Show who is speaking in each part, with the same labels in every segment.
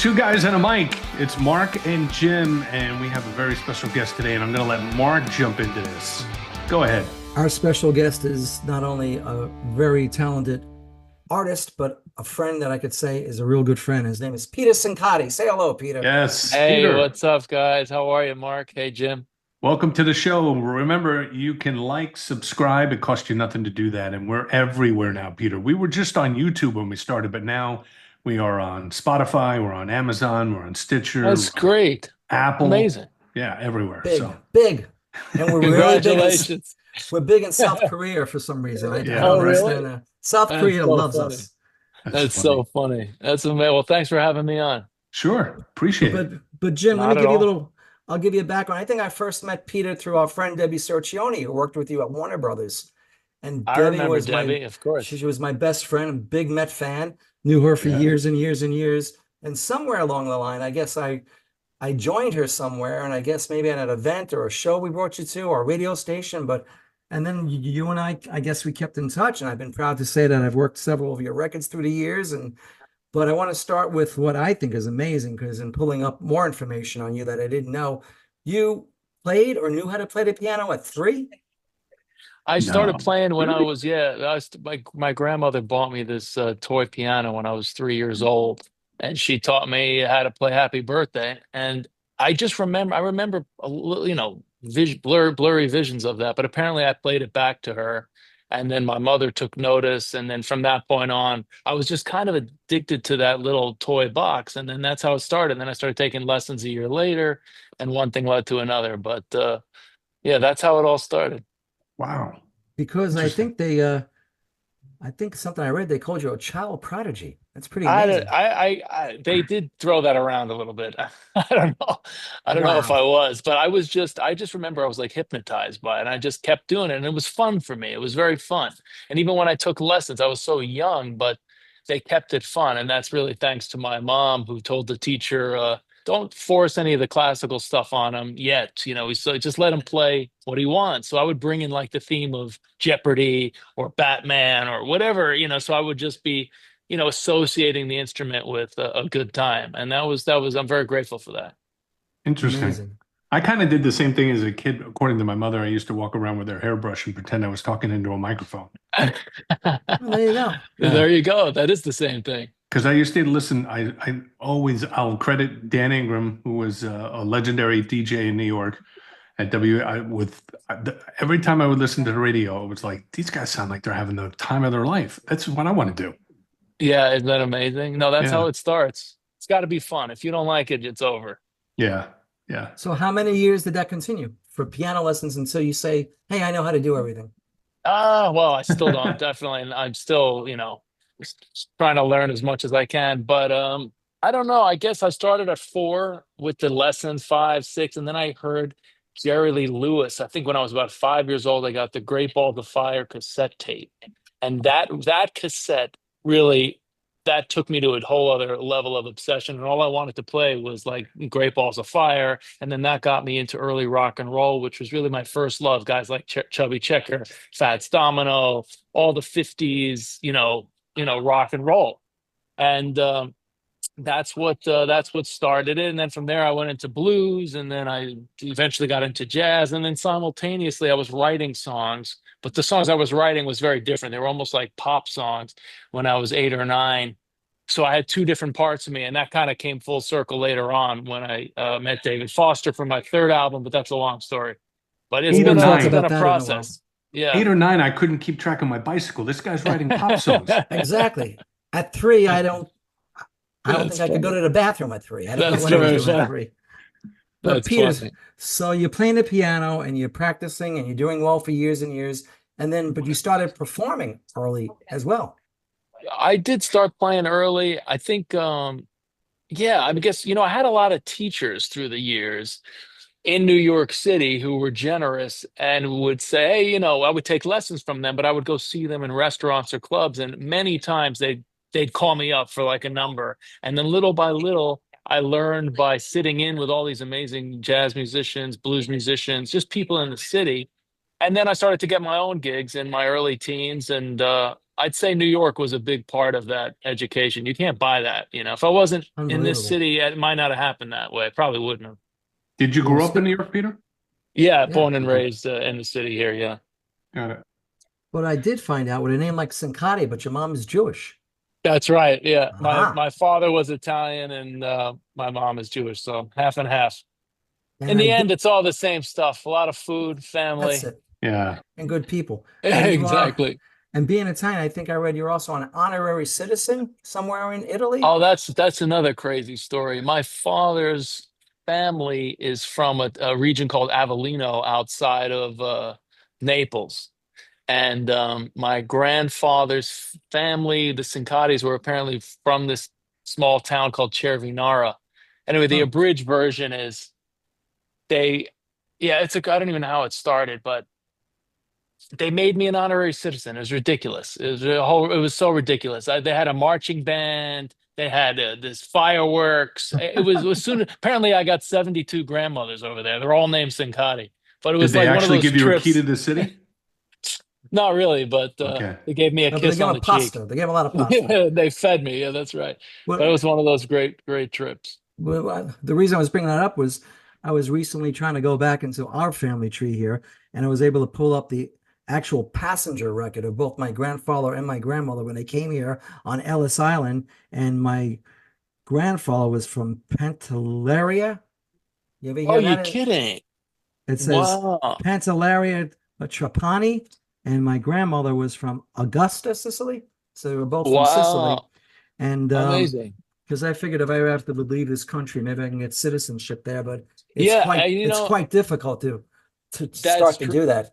Speaker 1: Two guys and a mic. It's Mark and Jim, and we have a very special guest today, and I'm going to let Mark jump into this. Go ahead.
Speaker 2: Our special guest is not only a very talented artist, but a friend that I could say is a real good friend. His name is Peter Cincotti. Say hello, Peter.
Speaker 1: Yes,
Speaker 3: Hey,
Speaker 1: Peter.
Speaker 3: what's up, guys? How are you, Mark? Hey, Jim.
Speaker 1: Welcome to the show. Remember, you can like, subscribe. It costs you nothing to do that, and we're everywhere now, Peter. We were just on YouTube when we started, but now we are on Spotify, we're on Amazon, we're on Stitcher.
Speaker 3: That's great.
Speaker 1: Apple.
Speaker 3: Amazing.
Speaker 1: Yeah, everywhere.
Speaker 2: Big. And we're really
Speaker 3: Congratulations.
Speaker 2: we're big in South Korea for some reason. I
Speaker 1: Yeah.
Speaker 2: don't
Speaker 3: Oh, really?
Speaker 2: understand that. South
Speaker 3: That's
Speaker 2: Korea
Speaker 3: so
Speaker 2: loves
Speaker 3: funny.
Speaker 2: us.
Speaker 3: That's so funny. That's amazing. Well, thanks for having me on.
Speaker 1: Sure. Appreciate it.
Speaker 2: But Jim,
Speaker 3: Not
Speaker 2: let me
Speaker 3: at
Speaker 2: give you a
Speaker 3: all.
Speaker 2: little, I'll give you a background. I think I first met Peter through our friend Debbie Sorcioni, who worked with you at Warner Brothers. And
Speaker 3: I
Speaker 2: Debbie
Speaker 3: remember
Speaker 2: was
Speaker 3: Debbie, of course.
Speaker 2: she was my best friend, a big Met fan, knew her for
Speaker 1: Yeah.
Speaker 2: years and years and years. And somewhere along the line, I guess I joined her somewhere, and I guess maybe at an event or a show we brought you to, or a radio station. And then you and I guess we kept in touch, and I've been proud to say that I've worked several of your records through the years. But I want to start with what I think is amazing, because in pulling up more information on you that I didn't know, you played or knew how to play the piano at 3?
Speaker 3: I started
Speaker 1: No.
Speaker 3: playing when I
Speaker 1: Really?
Speaker 3: was, my grandmother bought me this toy piano when I was 3 years old, and she taught me how to play Happy Birthday. And I remember a little, blurry visions of that, but apparently I played it back to her. And then my mother took notice. And then from that point on, I was just kind of addicted to that little toy box. And then that's how it started. And then I started taking lessons a year later, and one thing led to another. But yeah, that's how it all started.
Speaker 1: Wow.
Speaker 2: Because
Speaker 1: Interesting.
Speaker 2: I think something I read, they called you a child prodigy. That's pretty
Speaker 3: I,
Speaker 2: amazing.
Speaker 3: they did throw that around a little bit. I don't know. I don't know if
Speaker 2: Wow.
Speaker 3: I was, but I just remember I was like hypnotized by it, and I just kept doing it. And it was fun for me. It was very fun. And even when I took lessons, I was so young, but they kept it fun. And that's really thanks to my mom, who told the teacher, don't force any of the classical stuff on him yet. So just let him play what he wants. So I would bring in like the theme of Jeopardy or Batman or whatever, so I would just be associating the instrument with a good time. And I'm very grateful for that.
Speaker 1: Interesting.
Speaker 2: Amazing.
Speaker 1: I kind of did the same thing as a kid. According to my mother, I used to walk around with her hairbrush and pretend I was talking into a microphone.
Speaker 2: Well, there you go.
Speaker 3: There you go. That is the same thing.
Speaker 1: Because I used to listen, I'll credit Dan Ingram, who was a legendary DJ in New York at every time I would listen to the radio, it was like, these guys sound like they're having the time of their life. That's what I want to do.
Speaker 3: Yeah, isn't that amazing? No, that's
Speaker 1: Yeah.
Speaker 3: how it starts. It's got to be fun. If you don't like it, it's over.
Speaker 1: Yeah. Yeah.
Speaker 2: So how many years did that continue for piano lessons until you say, hey, I know how to do everything?
Speaker 3: Well, I still don't definitely, and I'm still, trying to learn as much as I can. But I don't know. I guess I started at 4 with the lessons, 5, 6, and then I heard Jerry Lee Lewis. I think when I was about 5 years old, I got the Great Balls of Fire cassette tape, and that cassette really that took me to a whole other level of obsession. And all I wanted to play was like Great Balls of Fire, and then that got me into early rock and roll, which was really my first love. Guys like Chubby Checker, Fats Domino, all the '50s, rock and roll, and that's what started it. And then from there I went into blues, and then I eventually got into jazz, and then simultaneously I was writing songs, but the songs I was writing was very different. They were almost like pop songs when I was 8 or 9. So I had 2 different parts of me, and that kind of came full circle later on when I met David Foster for my 3rd album, but that's a long story. But it's
Speaker 1: 8 or
Speaker 3: been
Speaker 1: 9.
Speaker 3: it's been
Speaker 2: About
Speaker 3: a
Speaker 2: that in a while.
Speaker 3: process. Yeah.
Speaker 1: 8 or 9, I couldn't keep track of my bicycle. This guy's writing pop songs.
Speaker 2: Exactly. At 3, I don't
Speaker 3: That's
Speaker 2: think I could go
Speaker 3: funny.
Speaker 2: to the bathroom at 3. I don't know
Speaker 3: That's
Speaker 2: what I was
Speaker 3: very
Speaker 2: doing at
Speaker 3: funny.
Speaker 2: 3. But
Speaker 3: That's
Speaker 2: Peter,
Speaker 3: funny.
Speaker 2: so you're playing the piano and you're practicing and you're doing well for years and years. But you started performing early as well.
Speaker 3: I did start playing early. I think, yeah, I guess, I had a lot of teachers through the years in New York City who were generous and would say, hey, I would take lessons from them, but I would go see them in restaurants or clubs. And many times they'd call me up for like a number. And then little by little, I learned by sitting in with all these amazing jazz musicians, blues musicians, just people in the city. And then I started to get my own gigs in my early teens, and I'd say New York was a big part of that education. You can't buy that. If I wasn't in this
Speaker 2: Unbelievable.
Speaker 3: city, it might not have happened that way. Probably wouldn't have.
Speaker 1: Did you
Speaker 2: Well,
Speaker 1: grow up in New York, Peter?
Speaker 3: Yeah,
Speaker 2: yeah.
Speaker 3: born and
Speaker 1: Okay,
Speaker 3: raised in the city here. Yeah,
Speaker 1: got it.
Speaker 2: But I did find out with a name like Cincotti, but your mom is Jewish.
Speaker 3: that's right. Yeah, my
Speaker 2: Aha.
Speaker 3: my father was Italian and my mom is Jewish, so half and half.
Speaker 2: And
Speaker 3: In
Speaker 2: I
Speaker 3: the
Speaker 2: did,
Speaker 3: end, it's all the same stuff. A lot of food,
Speaker 2: that's
Speaker 3: family.
Speaker 2: it.
Speaker 1: Yeah.
Speaker 2: And good people. And you are,
Speaker 3: Exactly.
Speaker 2: and being Italian, I think I read you're also an honorary citizen somewhere in Italy.
Speaker 3: Oh, that's another crazy story. My father's family is from a region called Avellino outside of Naples. And my grandfather's family, the Cincottis, were apparently from this small town called Cervinara. Anyway, the
Speaker 2: Oh,
Speaker 3: abridged version is they, yeah, I don't even know how it started, but they made me an honorary citizen. It was ridiculous. It was so ridiculous. They had a marching band. They had this fireworks. It was soon. Apparently, I got 72 grandmothers over there. They're all named Cincotti. But it
Speaker 1: Did
Speaker 3: was
Speaker 1: they
Speaker 3: like one of
Speaker 1: actually
Speaker 3: those
Speaker 1: give you a key to
Speaker 3: trips.
Speaker 1: the city?
Speaker 3: Not really, but
Speaker 1: Okay.
Speaker 3: they gave me a
Speaker 2: no, but they
Speaker 3: kiss
Speaker 2: gave
Speaker 3: on
Speaker 2: a
Speaker 3: the cheek.
Speaker 2: pasta. They gave a lot of pasta.
Speaker 3: Yeah, they fed me. Yeah, that's right. But it
Speaker 2: Well,
Speaker 3: was one of those great, great trips.
Speaker 2: the reason I was bringing that up was I was recently trying to go back into our family tree here, and I was able to pull up the actual passenger record of both my grandfather and my grandmother when they came here on Ellis Island. And my grandfather was from Pantelleria. You ever
Speaker 3: Oh,
Speaker 2: hear
Speaker 3: you
Speaker 2: that?
Speaker 3: kidding?
Speaker 2: It says
Speaker 3: Wow.
Speaker 2: Pantelleria Trapani, and my grandmother was from Augusta, Sicily. So they were both from Sicily.
Speaker 3: Wow.
Speaker 2: And
Speaker 3: Amazing.
Speaker 2: because I figured if I ever have to leave this country, maybe I can get citizenship there, but
Speaker 3: Yeah,
Speaker 2: it's quite difficult to
Speaker 3: that's
Speaker 2: start to
Speaker 3: true.
Speaker 2: do that.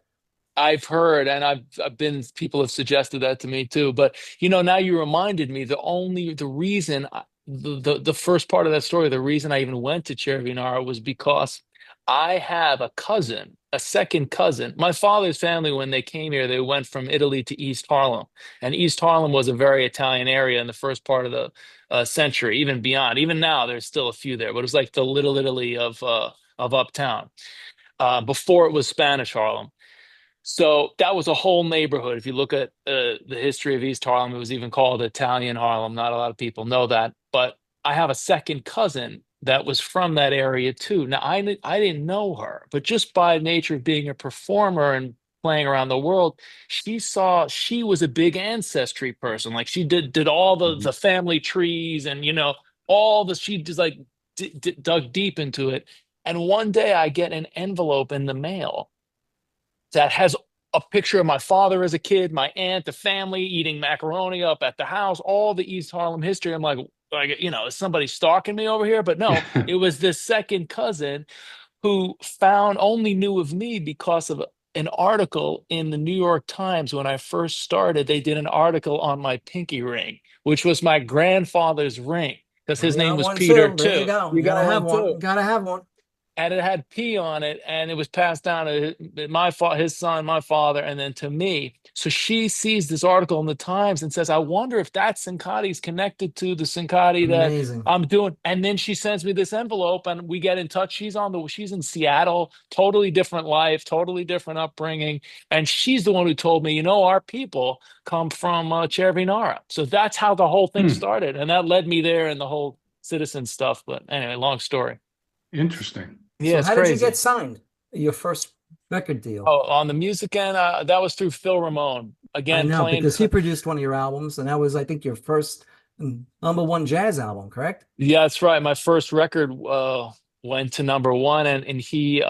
Speaker 3: I've heard, and I've been people have suggested that to me too. But now you reminded me the reason the first part of that story, the reason I even went to Cervinara was because I have a cousin, a second cousin. My father's family, when they came here, they went from Italy to East Harlem, and East Harlem was a very Italian area in the first part of the century, even beyond. Even now, there's still a few there, but it was like the Little Italy of uptown before it was Spanish Harlem. So that was a whole neighborhood. If you look at the history of East Harlem, it was even called Italian Harlem. Not a lot of people know that, but I have a second cousin that was from that area too. Now I didn't know her, but just by nature of being a performer and playing around the world, she was a big ancestry person. Like she did all the
Speaker 1: Mhm.
Speaker 3: the family trees and all the she just like dug deep into it. And one day I get an envelope in the mail that has a picture of my father as a kid, my aunt, the family eating macaroni up at the house, all the East Harlem history. I'm like, is somebody stalking me over here? But no, it was this second cousin who only knew of me because of an article in the New York Times when I first started. They did an article on my pinky ring, which was my grandfather's ring because
Speaker 2: I
Speaker 3: his name
Speaker 2: got
Speaker 3: was
Speaker 2: one
Speaker 3: Peter
Speaker 2: too. There you
Speaker 3: too.
Speaker 2: go.
Speaker 3: You
Speaker 2: You gotta
Speaker 3: got
Speaker 2: have
Speaker 3: one
Speaker 2: one.
Speaker 3: too,
Speaker 2: Gotta have one.
Speaker 3: and it had P on it, and it was passed down to his son, my father, and then to me. So she sees this article in the Times and says, "I wonder if that Cincotti is connected to the Cincotti that
Speaker 2: Amazing.
Speaker 3: I'm doing." And then she sends me this envelope, and we get in touch. She's in Seattle, totally different life, totally different upbringing, and she's the one who told me, our people come from Cervinara. So that's how the whole thing
Speaker 1: Hmm.
Speaker 3: started, and that led me there and the whole citizen stuff. But anyway, long story.
Speaker 1: Interesting.
Speaker 3: Yeah,
Speaker 2: So
Speaker 3: it's
Speaker 2: how did you get
Speaker 3: crazy.
Speaker 2: signed? Your first record deal?
Speaker 3: Oh, on the music end, that was through Phil Ramone.
Speaker 2: I
Speaker 3: Again,
Speaker 2: know
Speaker 3: playing.
Speaker 2: because he produced one of your albums, and that was, I think, your first #1 jazz album, correct?
Speaker 3: Yeah, that's right. My first record went to number one, and he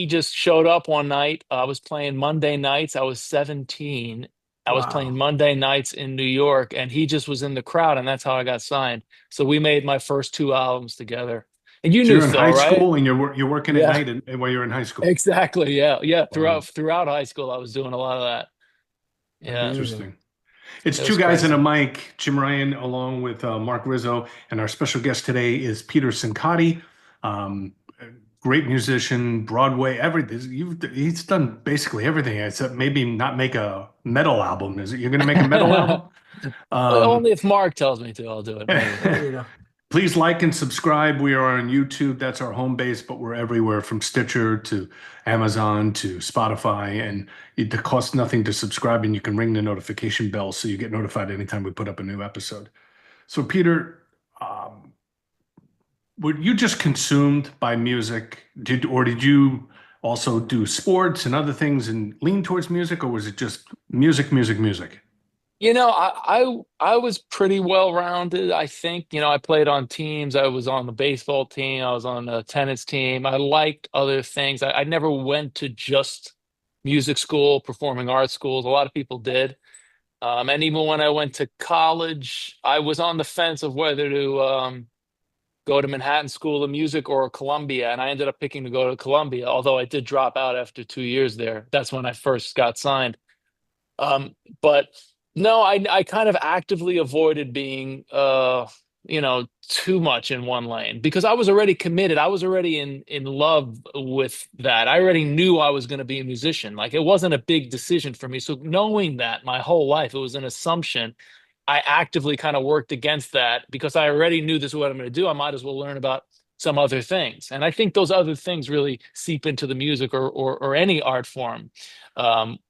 Speaker 3: just showed up one night. I was playing Monday nights. I was 17. I was playing
Speaker 2: Wow.
Speaker 3: Monday nights in New York, and he just was in the crowd, and that's how I got signed. So we made my first two albums together. And you
Speaker 1: So
Speaker 3: knew
Speaker 1: you're in
Speaker 3: Phil,
Speaker 1: high
Speaker 3: right?
Speaker 1: school and you're working at
Speaker 3: Yeah,
Speaker 1: night while you're in high school.
Speaker 3: exactly. Yeah, yeah.
Speaker 1: Wow.
Speaker 3: Throughout high school, I was doing a lot of that. Yeah,
Speaker 2: Amazing.
Speaker 1: Interesting. It's
Speaker 3: it
Speaker 1: two
Speaker 3: was
Speaker 1: guys and a
Speaker 3: crazy.
Speaker 1: mic, Jim Ryan, along with Mark Rizzo. And our special guest today is Peter Cincotti, a great musician, Broadway, everything. He's done basically everything except maybe not make a metal album. Is it? You're going to make a metal album? Um,
Speaker 3: Only if Mark tells me to, I'll do it. Maybe.
Speaker 2: There you go.
Speaker 1: Please like and subscribe. We are on YouTube. That's our home base, but we're everywhere from Stitcher to Amazon to Spotify. And it costs nothing to subscribe, and you can ring the notification bell so you get notified anytime we put up a new episode. So, Peter, were you just consumed by music? Or did you also do sports and other things and lean towards music, or was it just music, music, music?
Speaker 3: I was pretty well rounded, I think. I played on teams. I was on the baseball team. I was on the tennis team. I liked other things. I never went to just music school, performing arts schools. A lot of people did. And even when I went to college, I was on the fence of whether to go to Manhattan School of Music or Columbia. And I ended up picking to go to Columbia, although I did drop out after 2 years there. That's when I first got signed. But no, I kind of actively avoided being too much in one lane because I was already committed. I was already in love with that. I already knew I was going to be a musician. Like it wasn't a big decision for me. So knowing that my whole life, it was an assumption. I actively kind of worked against that because I already knew this is what I'm going to do. I might as well learn about some other things. And I think those other things really seep into the music or any art form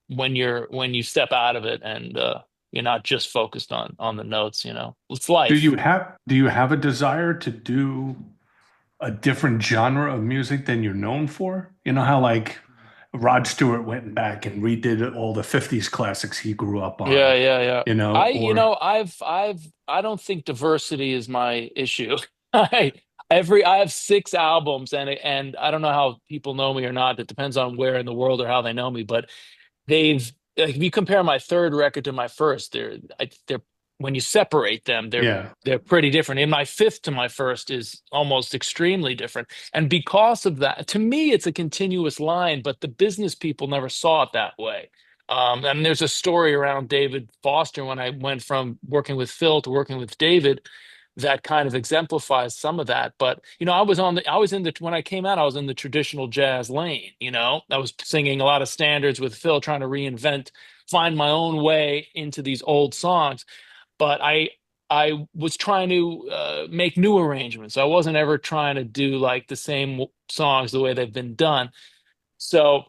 Speaker 3: when you step out of it and you're not just focused on the notes. It's life.
Speaker 1: Do you have a desire to do a different genre of music than you're known for? You know how like Rod Stewart went back and redid all the 50s classics he grew up
Speaker 3: Yeah,
Speaker 1: on,
Speaker 3: yeah, yeah.
Speaker 1: you know,
Speaker 3: I, you
Speaker 1: or
Speaker 3: know, I don't think diversity is my issue. I I have 6 albums, and I don't know how people know me or not. It depends on where in the world or how they know me, but they've like if you compare my third record to my first, they're when you separate them,
Speaker 1: yeah,
Speaker 3: they're pretty different. And my fifth to my first is almost extremely different. And because of that, to me, it's a continuous line, but the business people never saw it that way. And there's a story around David Foster when I went from working with Phil to working with David that kind of exemplifies some of that. But I was in the when I came out, I was in the traditional jazz lane. I was singing a lot of standards with Phil, trying to reinvent, find my own way into these old songs. But I was trying to make new arrangements. I wasn't ever trying to do like the same songs the way they've been done. So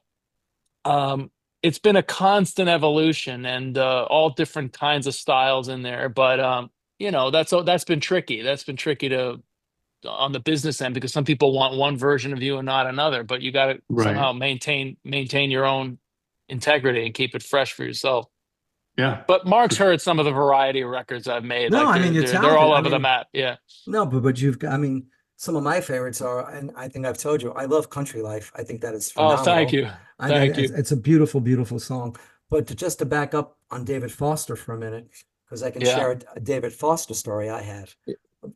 Speaker 3: um, it's been a constant evolution and all different kinds of styles in there. But that's been tricky. That's been tricky to on the business end because some people want one version of you and not another. But you got to
Speaker 1: right.
Speaker 3: somehow maintain your own integrity and keep it fresh for yourself.
Speaker 1: Yeah.
Speaker 3: But Mark's heard some of the variety of records I've made.
Speaker 2: No,
Speaker 3: Like
Speaker 2: I mean, you're
Speaker 3: they're
Speaker 2: talented.
Speaker 3: all
Speaker 2: I
Speaker 3: over the
Speaker 2: mean,
Speaker 3: map. Yeah.
Speaker 2: no, but you've got, I mean, some of my favorites are, and I think I've told you, I love Country Life. I think that is
Speaker 3: Oh, thank
Speaker 2: phenomenal.
Speaker 3: you. Thank you.
Speaker 2: It's a beautiful, beautiful song. But just to back up on David Foster for a minute, because I can
Speaker 3: Yeah.
Speaker 2: share a David Foster story I had.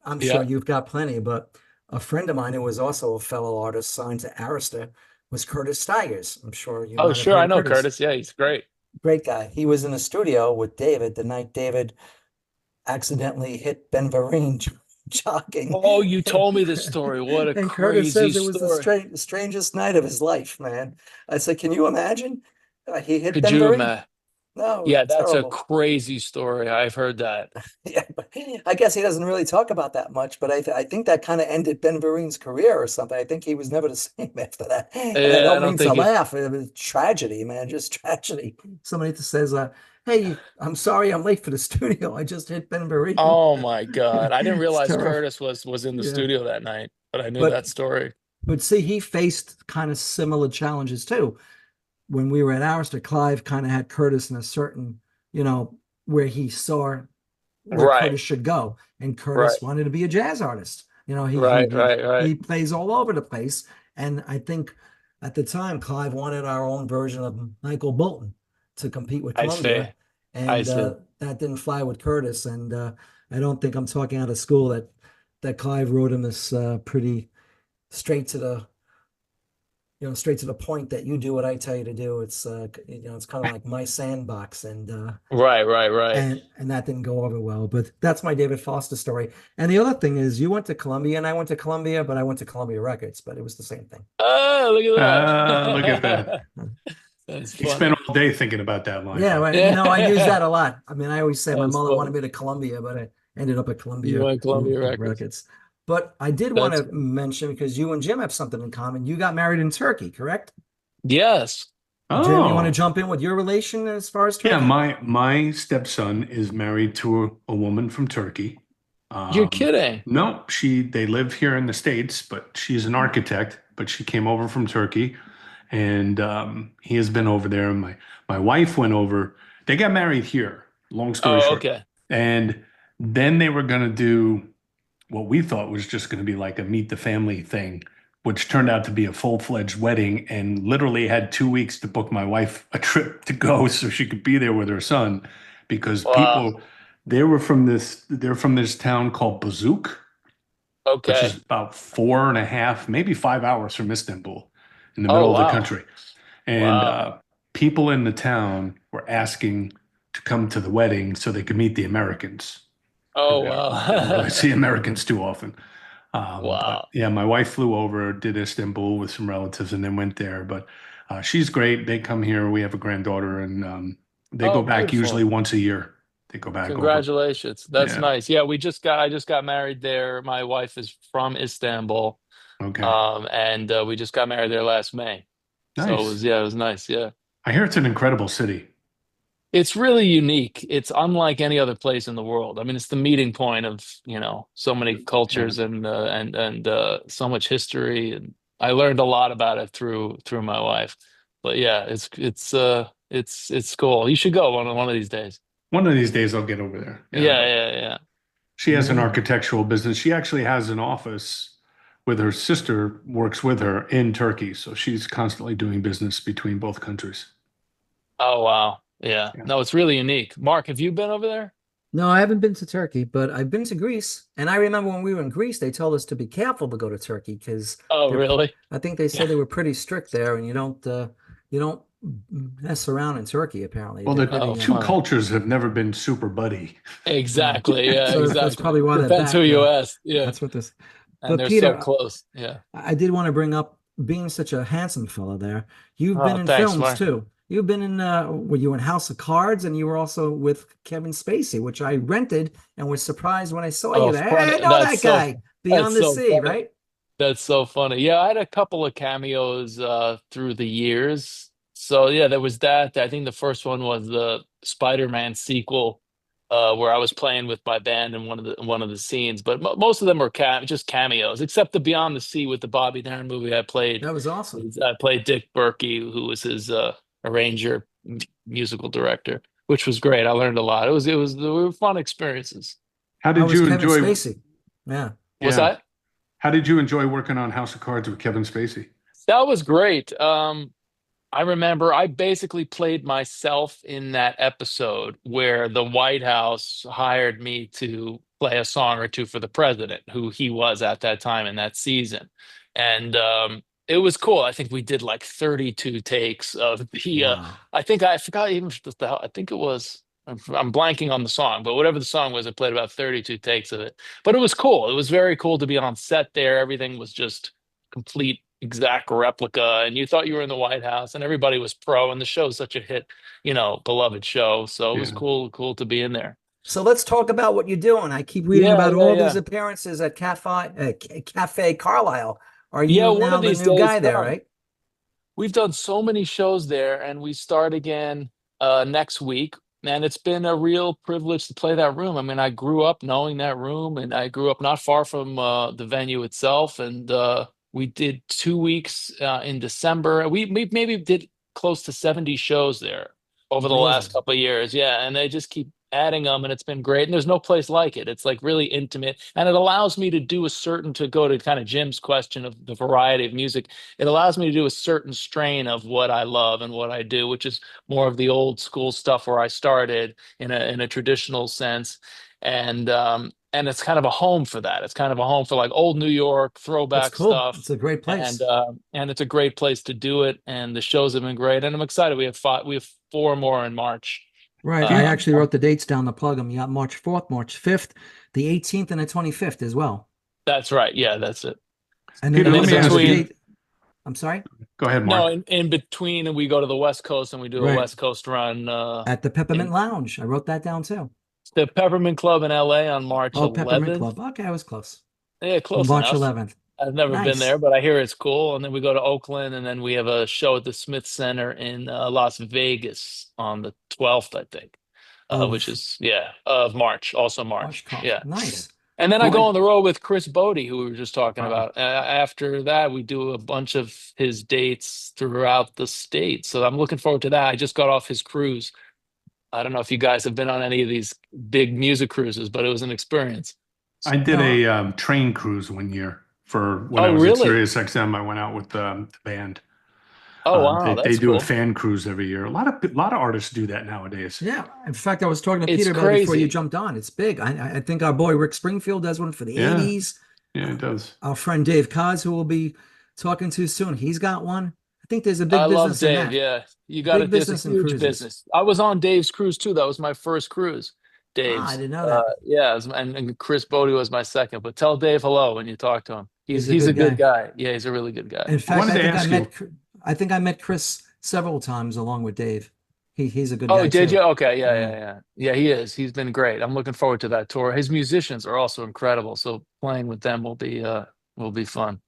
Speaker 2: I'm sure
Speaker 3: Yeah.
Speaker 2: you've got plenty, but a friend of mine who was also a fellow artist signed to Arista was Curtis Stigers. I'm sure you
Speaker 3: Oh,
Speaker 2: might have
Speaker 3: sure.
Speaker 2: heard
Speaker 3: I
Speaker 2: of
Speaker 3: know
Speaker 2: Curtis.
Speaker 3: Curtis. Yeah, he's great.
Speaker 2: Great guy. He was in the studio with David the night David accidentally hit Ben Vereen jogging.
Speaker 3: Oh, you told me this story. What a
Speaker 2: And Curtis
Speaker 3: crazy
Speaker 2: says it was the
Speaker 3: story.
Speaker 2: strangest night of his life, man. I said, can you imagine? He hit
Speaker 3: Could
Speaker 2: Ben
Speaker 3: you
Speaker 2: Vereen.
Speaker 3: imagine?
Speaker 2: No,
Speaker 3: Yeah, that's a
Speaker 2: terrible.
Speaker 3: crazy story. I've heard that.
Speaker 2: Yeah, but I guess he doesn't really talk about that much, but I think that kind of ended Ben Vereen's career or something. I think he was never the same after that. And I
Speaker 3: Yeah, I
Speaker 2: don't
Speaker 3: don't
Speaker 2: mean to
Speaker 3: think it.
Speaker 2: laugh. It was tragedy, man, just tragedy. Somebody that says, hey, I'm sorry I'm late for the studio. I just hit Ben Vereen.
Speaker 3: Oh my God. I didn't
Speaker 2: It's
Speaker 3: realize
Speaker 2: terrible.
Speaker 3: Curtis was in the
Speaker 2: Yeah.
Speaker 3: studio that night, but I knew
Speaker 2: But
Speaker 3: that story.
Speaker 2: but see, he faced kind of similar challenges too. When we were at Arista, Clive kind of had Curtis in a certain, you know, where he saw where
Speaker 3: Right.
Speaker 2: Curtis should go. And
Speaker 3: Right.
Speaker 2: Curtis wanted to be a jazz artist. You know,
Speaker 3: Right. Right. Right.
Speaker 2: he plays all over the place. And I think at the time, Clive wanted our own version of Michael Bolton to compete with
Speaker 3: I see.
Speaker 2: Columbia.
Speaker 3: I
Speaker 2: And
Speaker 3: see.
Speaker 2: that didn't fly with Curtis. And I don't think I'm talking out of school that Clive wrote him this pretty straight to the straight to the point that you do what I tell you to do. It's kind of like my sandbox,
Speaker 3: Right. Right. Right.
Speaker 2: and that didn't go over well. But that's my David Foster story. And the other thing is, you went to Columbia, and I went to Columbia, but I went to Columbia Records, but it was the same thing.
Speaker 3: Oh, look at
Speaker 1: Look at that.
Speaker 3: that. That's
Speaker 1: He spent
Speaker 3: funny.
Speaker 1: all day thinking about that line,
Speaker 2: Yeah,
Speaker 1: huh?
Speaker 2: right. I use that a lot. I mean, I always say my
Speaker 3: That's
Speaker 2: mother wanted
Speaker 3: funny.
Speaker 2: me to Columbia, but I ended up at
Speaker 3: You
Speaker 2: Columbia
Speaker 3: went Columbia Records.
Speaker 2: Records. But I did want
Speaker 3: That's
Speaker 2: to mention, because you and Jim have something in common. You got married in Turkey, correct?
Speaker 3: yes.
Speaker 2: Jim, you want to
Speaker 1: Oh,
Speaker 2: jump in with your relation as far as
Speaker 1: yeah.
Speaker 2: Turkey?
Speaker 1: My stepson is married to a woman from Turkey.
Speaker 3: You're
Speaker 1: Um,
Speaker 3: kidding.
Speaker 1: no, they live here in the States, but she's an architect, but she came over from Turkey, and he has been over there. And my wife went over. They got married here. Long story
Speaker 3: Oh,
Speaker 1: short,
Speaker 3: okay.
Speaker 1: and then they were gonna do what we thought was just going to be like a meet the family thing, which turned out to be a full-fledged wedding, and literally had 2 weeks to book my wife a trip to go so she could be there with her son, because
Speaker 3: Wow.
Speaker 1: people they're from this town called Bazook, which
Speaker 3: Okay.
Speaker 1: is about 4.5, maybe 5 hours from Istanbul, in the
Speaker 3: Oh,
Speaker 1: middle of the
Speaker 3: wow.
Speaker 1: country. And
Speaker 3: Wow.
Speaker 1: people in the town were asking to come to the wedding so they could meet the Americans, because
Speaker 3: Oh,
Speaker 1: they don't really
Speaker 3: wow.
Speaker 1: see Americans too often. But
Speaker 3: Wow.
Speaker 1: yeah, my wife flew over, did Istanbul with some relatives, and then went there. But she's great. They come here. We have a granddaughter, and they go
Speaker 3: Oh,
Speaker 1: back usually
Speaker 3: beautiful.
Speaker 1: once a year. They go back over.
Speaker 3: Congratulations. That's
Speaker 1: Yeah.
Speaker 3: nice. Yeah, I just got married there. My wife is from Istanbul.
Speaker 1: Okay.
Speaker 3: And we just got married there last May. So it was,
Speaker 1: Nice.
Speaker 3: yeah, it was nice. Yeah.
Speaker 1: I hear it's an incredible city.
Speaker 3: It's really unique. It's unlike any other place in the world. I mean, it's the meeting point of, so many
Speaker 1: Yeah.
Speaker 3: cultures and so much history. And I learned a lot about it through my wife. But yeah, it's cool. You should go one of these days.
Speaker 1: One of these days I'll get over there. Yeah,
Speaker 3: Yeah,
Speaker 1: but
Speaker 3: yeah, yeah.
Speaker 1: she has an
Speaker 2: Yeah.
Speaker 1: architectural business. She actually has an office with her sister, works with her in Turkey. So she's constantly doing business between both countries.
Speaker 3: Oh wow. Yeah.
Speaker 1: Yeah.
Speaker 3: No, it's really unique. Mark, have you been over there?
Speaker 2: No, I haven't been to Turkey, but I've been to Greece. And I remember when we were in Greece, they told us to be careful to go to Turkey because
Speaker 3: Oh,
Speaker 2: they're,
Speaker 3: really?
Speaker 2: I think they
Speaker 3: Yeah.
Speaker 2: said they were pretty strict there, and you don't mess around in Turkey, apparently.
Speaker 1: Well,
Speaker 2: They're
Speaker 1: the
Speaker 3: Oh,
Speaker 2: pretty,
Speaker 1: two
Speaker 3: funny.
Speaker 1: cultures have never been super buddy.
Speaker 2: uh,
Speaker 3: Exactly. Yeah,
Speaker 2: so that's
Speaker 3: exactly.
Speaker 2: probably why they're
Speaker 3: Depends who
Speaker 2: back
Speaker 3: you
Speaker 2: there.
Speaker 3: ask. Yeah.
Speaker 2: That's what this.
Speaker 3: And
Speaker 2: But
Speaker 3: they're so
Speaker 2: Peter,
Speaker 3: close. Yeah.
Speaker 2: I did want to bring up, being such a handsome fellow there. You've been
Speaker 3: Oh,
Speaker 2: in
Speaker 3: thanks,
Speaker 2: films
Speaker 3: Mark.
Speaker 2: too. You've been in were you in House of Cards, and you were also with Kevin Spacey, which I rented and was surprised when I saw you
Speaker 3: Oh,
Speaker 2: there. Hey,
Speaker 3: funny.
Speaker 2: I know that guy.
Speaker 3: That's
Speaker 2: Beyond the
Speaker 3: so
Speaker 2: Sea,
Speaker 3: funny.
Speaker 2: right?
Speaker 3: That's so funny. Yeah, I had a couple of cameos through the years. So yeah, there was that. I think the first one was the Spider-Man sequel, where I was playing with my band in one of the scenes. But mo most of them were just cameos, except the Beyond the Sea with the Bobby Darin movie.
Speaker 2: That was awesome.
Speaker 3: I played Dick Berkey, who was his arranger, musical director, which was great. I learned a lot. They were fun experiences.
Speaker 1: How
Speaker 2: I
Speaker 1: did
Speaker 2: was
Speaker 1: you
Speaker 2: Kevin
Speaker 1: enjoy?
Speaker 2: Spacey. Yeah.
Speaker 3: What's
Speaker 1: Yeah.
Speaker 3: that?
Speaker 1: How did you enjoy working on House of Cards with Kevin Spacey?
Speaker 3: That was great. I remember I basically played myself in that episode where the White House hired me to play a song or two for the president, who he was at that time in that season. And it was cool. I think we did like 32 takes of
Speaker 2: Wow.
Speaker 3: I forgot even I think it was, I'm blanking on the song, but whatever the song was, I played about 32 takes of it. But it was cool. It was very cool to be on set there. Everything was just complete exact replica, and you thought you were in the White House, and everybody was pro, and the show's such a hit, beloved show. So it was
Speaker 1: Yeah.
Speaker 3: cool to be in there.
Speaker 2: So let's talk about what you're doing. I keep reading
Speaker 3: Yeah,
Speaker 2: about
Speaker 3: yeah,
Speaker 2: all these
Speaker 3: yeah.
Speaker 2: appearances at Cafe Carlisle. Are
Speaker 3: Yeah,
Speaker 2: you
Speaker 3: one
Speaker 2: now
Speaker 3: of
Speaker 2: the
Speaker 3: these
Speaker 2: new
Speaker 3: days
Speaker 2: guy there,
Speaker 3: come.
Speaker 2: right?
Speaker 3: We've done so many shows there, and we start again next week. And it's been a real privilege to play that room. I mean, I grew up knowing that room, and I grew up not far from the venue itself. And we did 2 weeks in December. We maybe did close to 70 shows there over the last
Speaker 2: Amazing.
Speaker 3: couple of years. Yeah, and they just keep adding them, and it's been great. And there's no place like it. It's like really intimate, and it allows me to do to go to kind of Jim's question of the variety of music. It allows me to do a certain strain of what I love and what I do, which is more of the old school stuff where I started in a traditional sense. And it's kind of a home for that. It's kind of a home for like old New York
Speaker 2: It's
Speaker 3: throwback
Speaker 2: cool.
Speaker 3: stuff.
Speaker 2: It's a great
Speaker 3: And
Speaker 2: place.
Speaker 3: uh, and it's a great place to do it. And the shows have been great. And I'm excited. We have four more in March.
Speaker 2: Right.
Speaker 1: Do
Speaker 2: I
Speaker 1: you,
Speaker 2: actually wrote the dates down to plug them. You got March 4th, March 5th, the 18th, and the 25th as well.
Speaker 3: That's right. Yeah, that's it.
Speaker 2: And then
Speaker 1: Peter,
Speaker 3: And
Speaker 2: there
Speaker 3: then
Speaker 1: let
Speaker 3: in
Speaker 2: was
Speaker 1: me
Speaker 2: another
Speaker 1: ask you.
Speaker 3: between,
Speaker 2: date. I'm sorry,
Speaker 1: Go ahead,
Speaker 3: no,
Speaker 1: Mark.
Speaker 3: in between, we go to the West Coast and we do a
Speaker 2: right.
Speaker 3: West Coast run
Speaker 2: At the Peppermint
Speaker 3: in
Speaker 2: Lounge. I wrote that down too.
Speaker 3: the Peppermint Club in LA on March
Speaker 2: Oh, Peppermint
Speaker 3: 11th.
Speaker 2: Club. Okay, I was close.
Speaker 3: Yeah,
Speaker 2: On
Speaker 3: close
Speaker 2: March
Speaker 3: enough.
Speaker 2: 11th.
Speaker 3: I've never been
Speaker 2: Nice.
Speaker 3: there, but I hear it's cool. And then we go to Oakland, and then we have a show at the Smith Center in Las Vegas on the 12th, I think, which
Speaker 2: Of
Speaker 3: is, yeah, of March, also March.
Speaker 2: Washcloth.
Speaker 3: Yeah.
Speaker 2: Nice.
Speaker 3: And then I go
Speaker 1: Well,
Speaker 3: on the road with Chris Bodie, who we were just talking
Speaker 1: wow.
Speaker 3: about. After that, we do a bunch of his dates throughout the state. So I'm looking forward to that. I just got off his cruise. I don't know if you guys have been on any of these big music cruises, but it was an experience.
Speaker 1: I did
Speaker 2: No,
Speaker 1: a train cruise one year for when I
Speaker 3: Oh,
Speaker 1: was at
Speaker 3: really?
Speaker 1: Sirius XM. I went out with the band.
Speaker 3: Oh, wow.
Speaker 1: They
Speaker 3: That's
Speaker 1: do a
Speaker 3: cool.
Speaker 1: fan cruise every year. A lot of artists do that nowadays.
Speaker 2: yeah. In fact, I was talking to
Speaker 3: It's
Speaker 2: Peter about it before you
Speaker 3: crazy.
Speaker 2: jumped on. It's big. I think our boy Rick Springfield does one for the
Speaker 1: Yeah,
Speaker 2: 80s.
Speaker 1: yeah, it does.
Speaker 2: Our friend Dave Cos, who we'll be talking to soon, he's got one. I think there's a
Speaker 3: I
Speaker 2: big
Speaker 3: love
Speaker 2: business in
Speaker 3: Dave.
Speaker 2: that.
Speaker 3: Yeah. You got
Speaker 2: Big
Speaker 3: it. There's a
Speaker 2: business in
Speaker 3: huge
Speaker 2: cruises.
Speaker 3: business. I was on Dave's cruise too. That was my first cruise.
Speaker 2: Ah, I
Speaker 3: Dave's.
Speaker 2: didn't know that.
Speaker 3: Yeah, and Chris Bodie was my second. But tell Dave hello when you talk to him. He's
Speaker 2: He's a
Speaker 3: he's a
Speaker 2: good
Speaker 3: good
Speaker 2: guy.
Speaker 3: guy. Yeah, he's a really good guy.
Speaker 2: In
Speaker 1: I
Speaker 2: fact,
Speaker 1: wanted to ask you.
Speaker 2: I think I met Chris several times along with Dave. He's a good
Speaker 3: Oh,
Speaker 2: guy
Speaker 3: did you?
Speaker 2: too.
Speaker 3: Okay, yeah,
Speaker 2: Yeah.
Speaker 3: yeah, yeah. Yeah, he is. He's been great. I'm looking forward to that tour. His musicians are also incredible, so playing with them will be fun.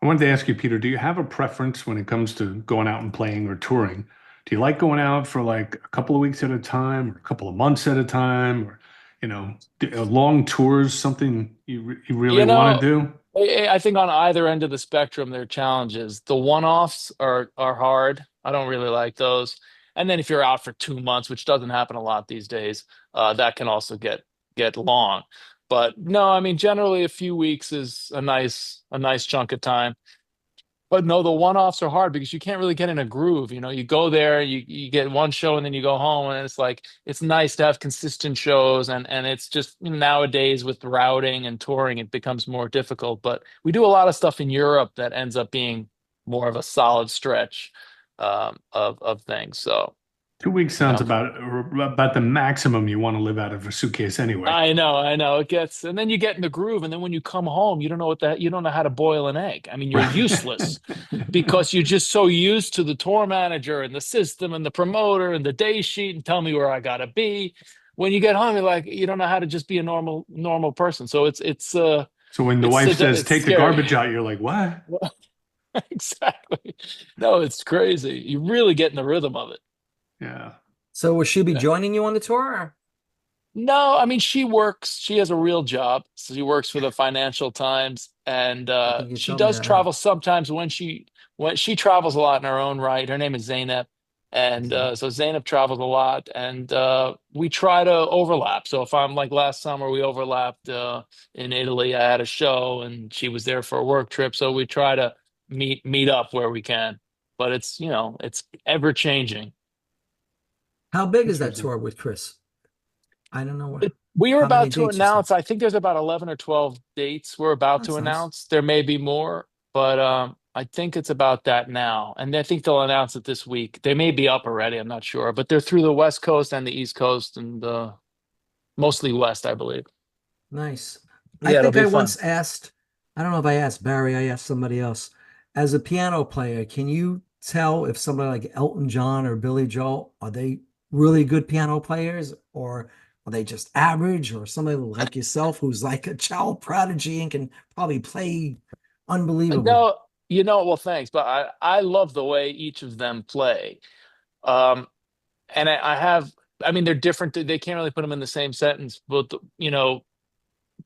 Speaker 1: I wanted to ask you, Peter, do you have a preference when it comes to going out and playing or touring? Do you like going out for like a couple of weeks at a time or a couple of months at a time or, long tours, something you really
Speaker 3: You
Speaker 1: want
Speaker 3: know,
Speaker 1: to do?
Speaker 3: I think on either end of the spectrum, there are challenges. The one-offs are hard. I don't really like those. And then if you're out for 2 months, which doesn't happen a lot these days, that can also get long. But no, I mean, generally a few weeks is a nice chunk of time. But no, the one-offs are hard because you can't really get in a groove. You know, you go there, you get one show, and then you go home, and it's like it's nice to have consistent shows, and it's just nowadays with routing and touring, it becomes more difficult. But we do a lot of stuff in Europe that ends up being more of a solid stretch of things. So,
Speaker 1: 2 weeks
Speaker 3: you
Speaker 1: sounds
Speaker 3: know,
Speaker 1: about the maximum you want to live out of a suitcase anyway.
Speaker 3: I know. It gets, and then you get in the groove, and then when you come home, you don't know how to boil an egg. I mean, you're
Speaker 1: Right.
Speaker 3: useless because you're just so used to the tour manager and the system and the promoter and the day sheet and tell me where I gotta be. When you get home, you're like, you don't know how to just be a normal person. So
Speaker 1: So when the wife says
Speaker 3: it's
Speaker 1: take the
Speaker 3: scary.
Speaker 1: garbage out, you're like, what?
Speaker 3: Exactly. No, it's crazy. You really get in the rhythm of it.
Speaker 1: Yeah.
Speaker 2: So will she be
Speaker 3: Yeah.
Speaker 2: joining you on the tour? Or-
Speaker 3: No, I mean she works. She has a real job. So she works for the Financial Times, and
Speaker 2: I think you
Speaker 3: she
Speaker 2: told me
Speaker 3: does
Speaker 2: that, huh?
Speaker 3: travel sometimes when she travels a lot in her own right. Her name is Zainab, and so Zainab travels a lot, and we try to overlap. So if I'm like last summer, we overlapped in Italy. I had a show, and she was there for a work trip. So we try to meet up where we can. But it's it's ever changing.
Speaker 2: How big is that
Speaker 1: Interesting.
Speaker 2: tour with Chris? I don't know
Speaker 3: We were
Speaker 2: how many
Speaker 3: about to
Speaker 2: dates you said.
Speaker 3: announce, I think there's about 11 or 12 dates we're about to
Speaker 2: That's nice.
Speaker 3: announce. There may be more, but I think it's about that now. And I think they'll announce it this week. They may be up already, I'm not sure, but they're through the West Coast and the East Coast and mostly West, I believe.
Speaker 2: Nice. I
Speaker 3: Yeah, it'll
Speaker 2: think
Speaker 3: be
Speaker 2: I
Speaker 3: fun.
Speaker 2: once asked, I don't know if I asked Barry, I asked somebody else. As a piano player, can you tell if somebody like Elton John or Billy Joel, are they really good piano players or are they just average or somebody like yourself who's like a child prodigy and can probably play unbelievable?
Speaker 3: No, well, thanks, but I love the way each of them play. Um, and I have, I mean, they're different. They can't really put them in the same sentence, but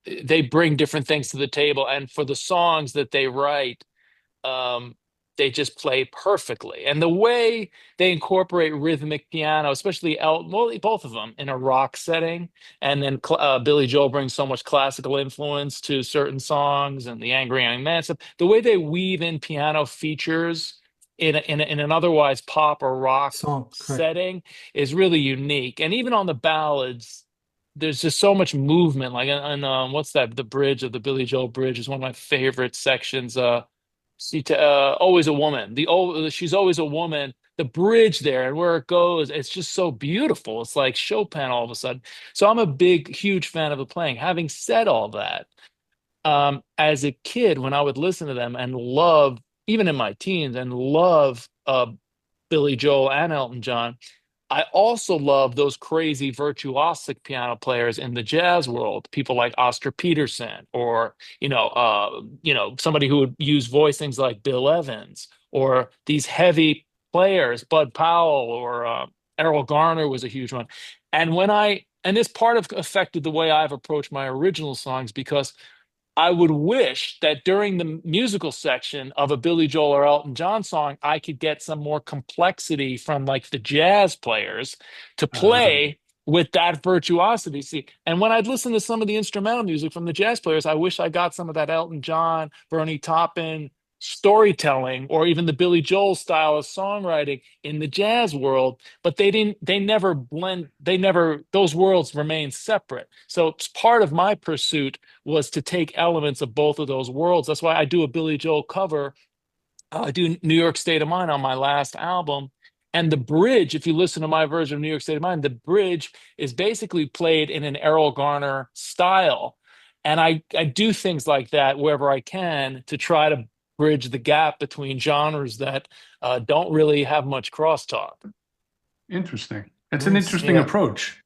Speaker 3: they bring different things to the table. And for the songs that they write, um, they just play perfectly. And the way they incorporate rhythmic piano, especially well, both of them in a rock setting, and then Billy Joel brings so much classical influence to certain songs, and the Angry Young Man stuff. The way they weave in piano features in an otherwise pop or rock
Speaker 2: Song, correct.
Speaker 3: setting is really unique. And even on the ballads, there's just so much movement. Like on what's that? The bridge of the Billy Joel bridge is one of my favorite sections. Always a woman. She's always a woman. The bridge there and where it goes, it's just so beautiful. It's like Chopin all of a sudden. So I'm a big, huge fan of the playing. Having said all that, as a kid, when I would listen to them and love, even in my teens, and love Billy Joel and Elton John, I also love those crazy virtuosic piano players in the jazz world, people like Oscar Peterson, or somebody who would use voicings like Bill Evans, or these heavy players, Bud Powell, or Errol Garner was a huge one. And this part of affected the way I've approached my original songs, because I would wish that during the musical section of a Billy Joel or Elton John song, I could get some more complexity from like the jazz players to
Speaker 1: Uh,
Speaker 3: play with that virtuosity. See, and when I'd listen to some of the instrumental music from the jazz players, I wish I got some of that Elton John, Bernie Taupin storytelling, or even the Billy Joel style of songwriting in the jazz world. But they never blend, those worlds remain separate. So it's part of my pursuit was to take elements of both of those worlds. That's why I do a Billy Joel cover. I do New York State of Mind on my last album. And the bridge, if you listen to my version of New York State of Mind, the bridge is basically played in an Errol Garner style. And I do things like that wherever I can to try to bridge the gap between genres that don't really have much crosstalk.
Speaker 1: Interesting. That's an
Speaker 2: Nice.
Speaker 1: interesting
Speaker 3: Yeah.
Speaker 1: approach.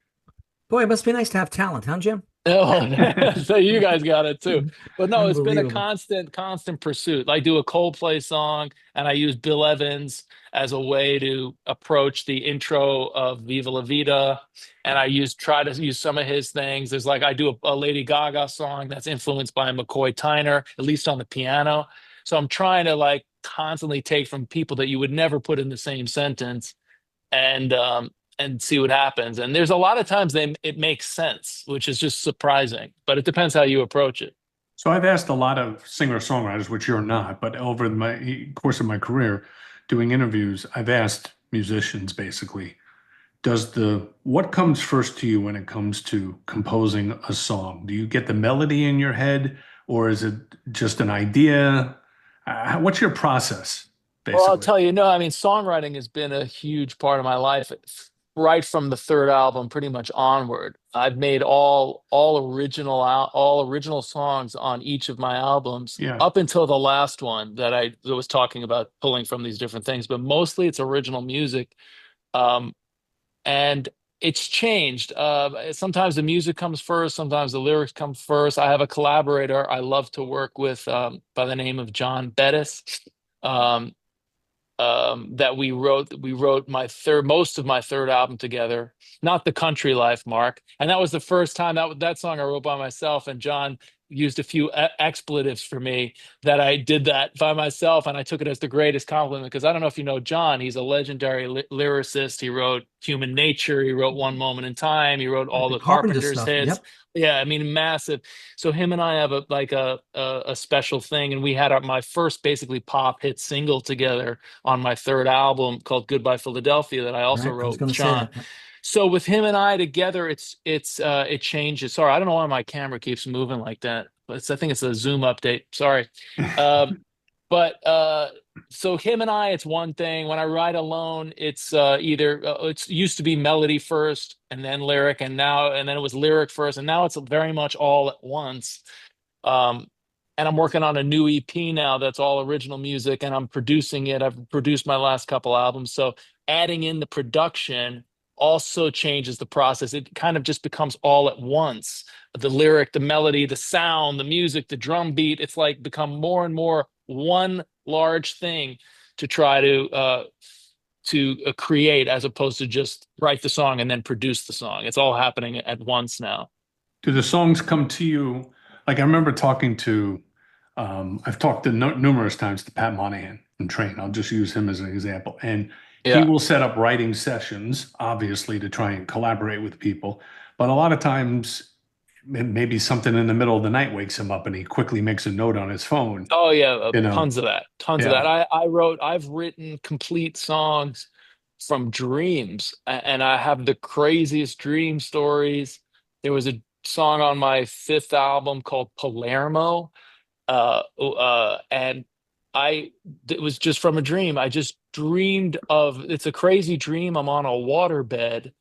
Speaker 2: Boy, it must be nice to have talent, huh, Jim?
Speaker 3: Oh, so you guys got it too. But no, it's been a
Speaker 2: Unbelievable.
Speaker 3: constant pursuit. I do a Coldplay song, and I use Bill Evans as a way to approach the intro of Viva La Vida. And try to use some of his things. There's like, I do a Lady Gaga song that's influenced by McCoy Tyner, at least on the piano. So I'm trying to like constantly take from people that you would never put in the same sentence, and see what happens. And there's a lot of times it makes sense, which is just surprising. But it depends how you approach it.
Speaker 1: So I've asked a lot of singer-songwriters, which you're not, but over my course of my career doing interviews, I've asked musicians basically, what comes first to you when it comes to composing a song? Do you get the melody in your head, or is it just an idea? What's your process,
Speaker 3: Well, I'll
Speaker 1: basically?
Speaker 3: tell you, no, I mean, songwriting has been a huge part of my life. Right from the third album, pretty much onward. I've made all original songs on each of my albums
Speaker 1: Yeah.
Speaker 3: up until the last one that I was talking about pulling from these different things, but mostly it's original music. Um, and it's changed. Sometimes the music comes first, sometimes the lyrics come first. I have a collaborator I love to work with, by the name of John Bettis. Um, that we wrote most of my third album together, not the Country Life, Mark. And that was the first time that song I wrote by myself, and John used a few expletives for me that I did that by myself, and I took it as the greatest compliment, because I don't know if you know John. He's a legendary lyricist. He wrote Human Nature, he wrote One Moment in Time, he wrote
Speaker 2: Like
Speaker 3: all
Speaker 2: the
Speaker 3: the
Speaker 2: Carpenter
Speaker 3: Carpenters
Speaker 2: stuff.
Speaker 3: hits.
Speaker 2: Yep.
Speaker 3: Yeah, I mean, massive. So him and I have a special thing, and we had my first basically pop hit single together on my third album called Goodbye Philadelphia, that I also
Speaker 2: Right. I was
Speaker 3: wrote
Speaker 2: going
Speaker 3: with
Speaker 2: to say
Speaker 3: John.
Speaker 2: that. Yep.
Speaker 3: So with him and I together, it changes. Sorry, I don't know why my camera keeps moving like that, but I think it's a Zoom update. Sorry. Um, but so him and I, it's one thing. When I write alone, it's either it's used to be melody first and then lyric, and then it was lyric first, and now it's very much all at once. Um, and I'm working on a new EP now that's all original music, and I'm producing it. I've produced my last couple albums, so adding in the production also changes the process. It kind of just becomes all at once. The lyric, the melody, the sound, the music, the drum beat, it's like become more and more one large thing to try to create, as opposed to just write the song and then produce the song. It's all happening at once now.
Speaker 1: Do the songs come to you? Like I remember I've talked to numerous times to Pat Monahan from Train. I'll just use him as an example. And he
Speaker 3: Yeah.
Speaker 1: will set up writing sessions, obviously, to try and collaborate with people. But a lot of times, maybe something in the middle of the night wakes him up and he quickly makes a note on his phone,
Speaker 3: Oh yeah,
Speaker 1: you know?
Speaker 3: tons of that. Tons of that.
Speaker 1: Yeah.
Speaker 3: I've written complete songs from dreams, and I have the craziest dream stories. There was a song on my fifth album called Palermo, and it was just from a dream. I just dreamed of, it's a crazy dream. I'm on a waterbed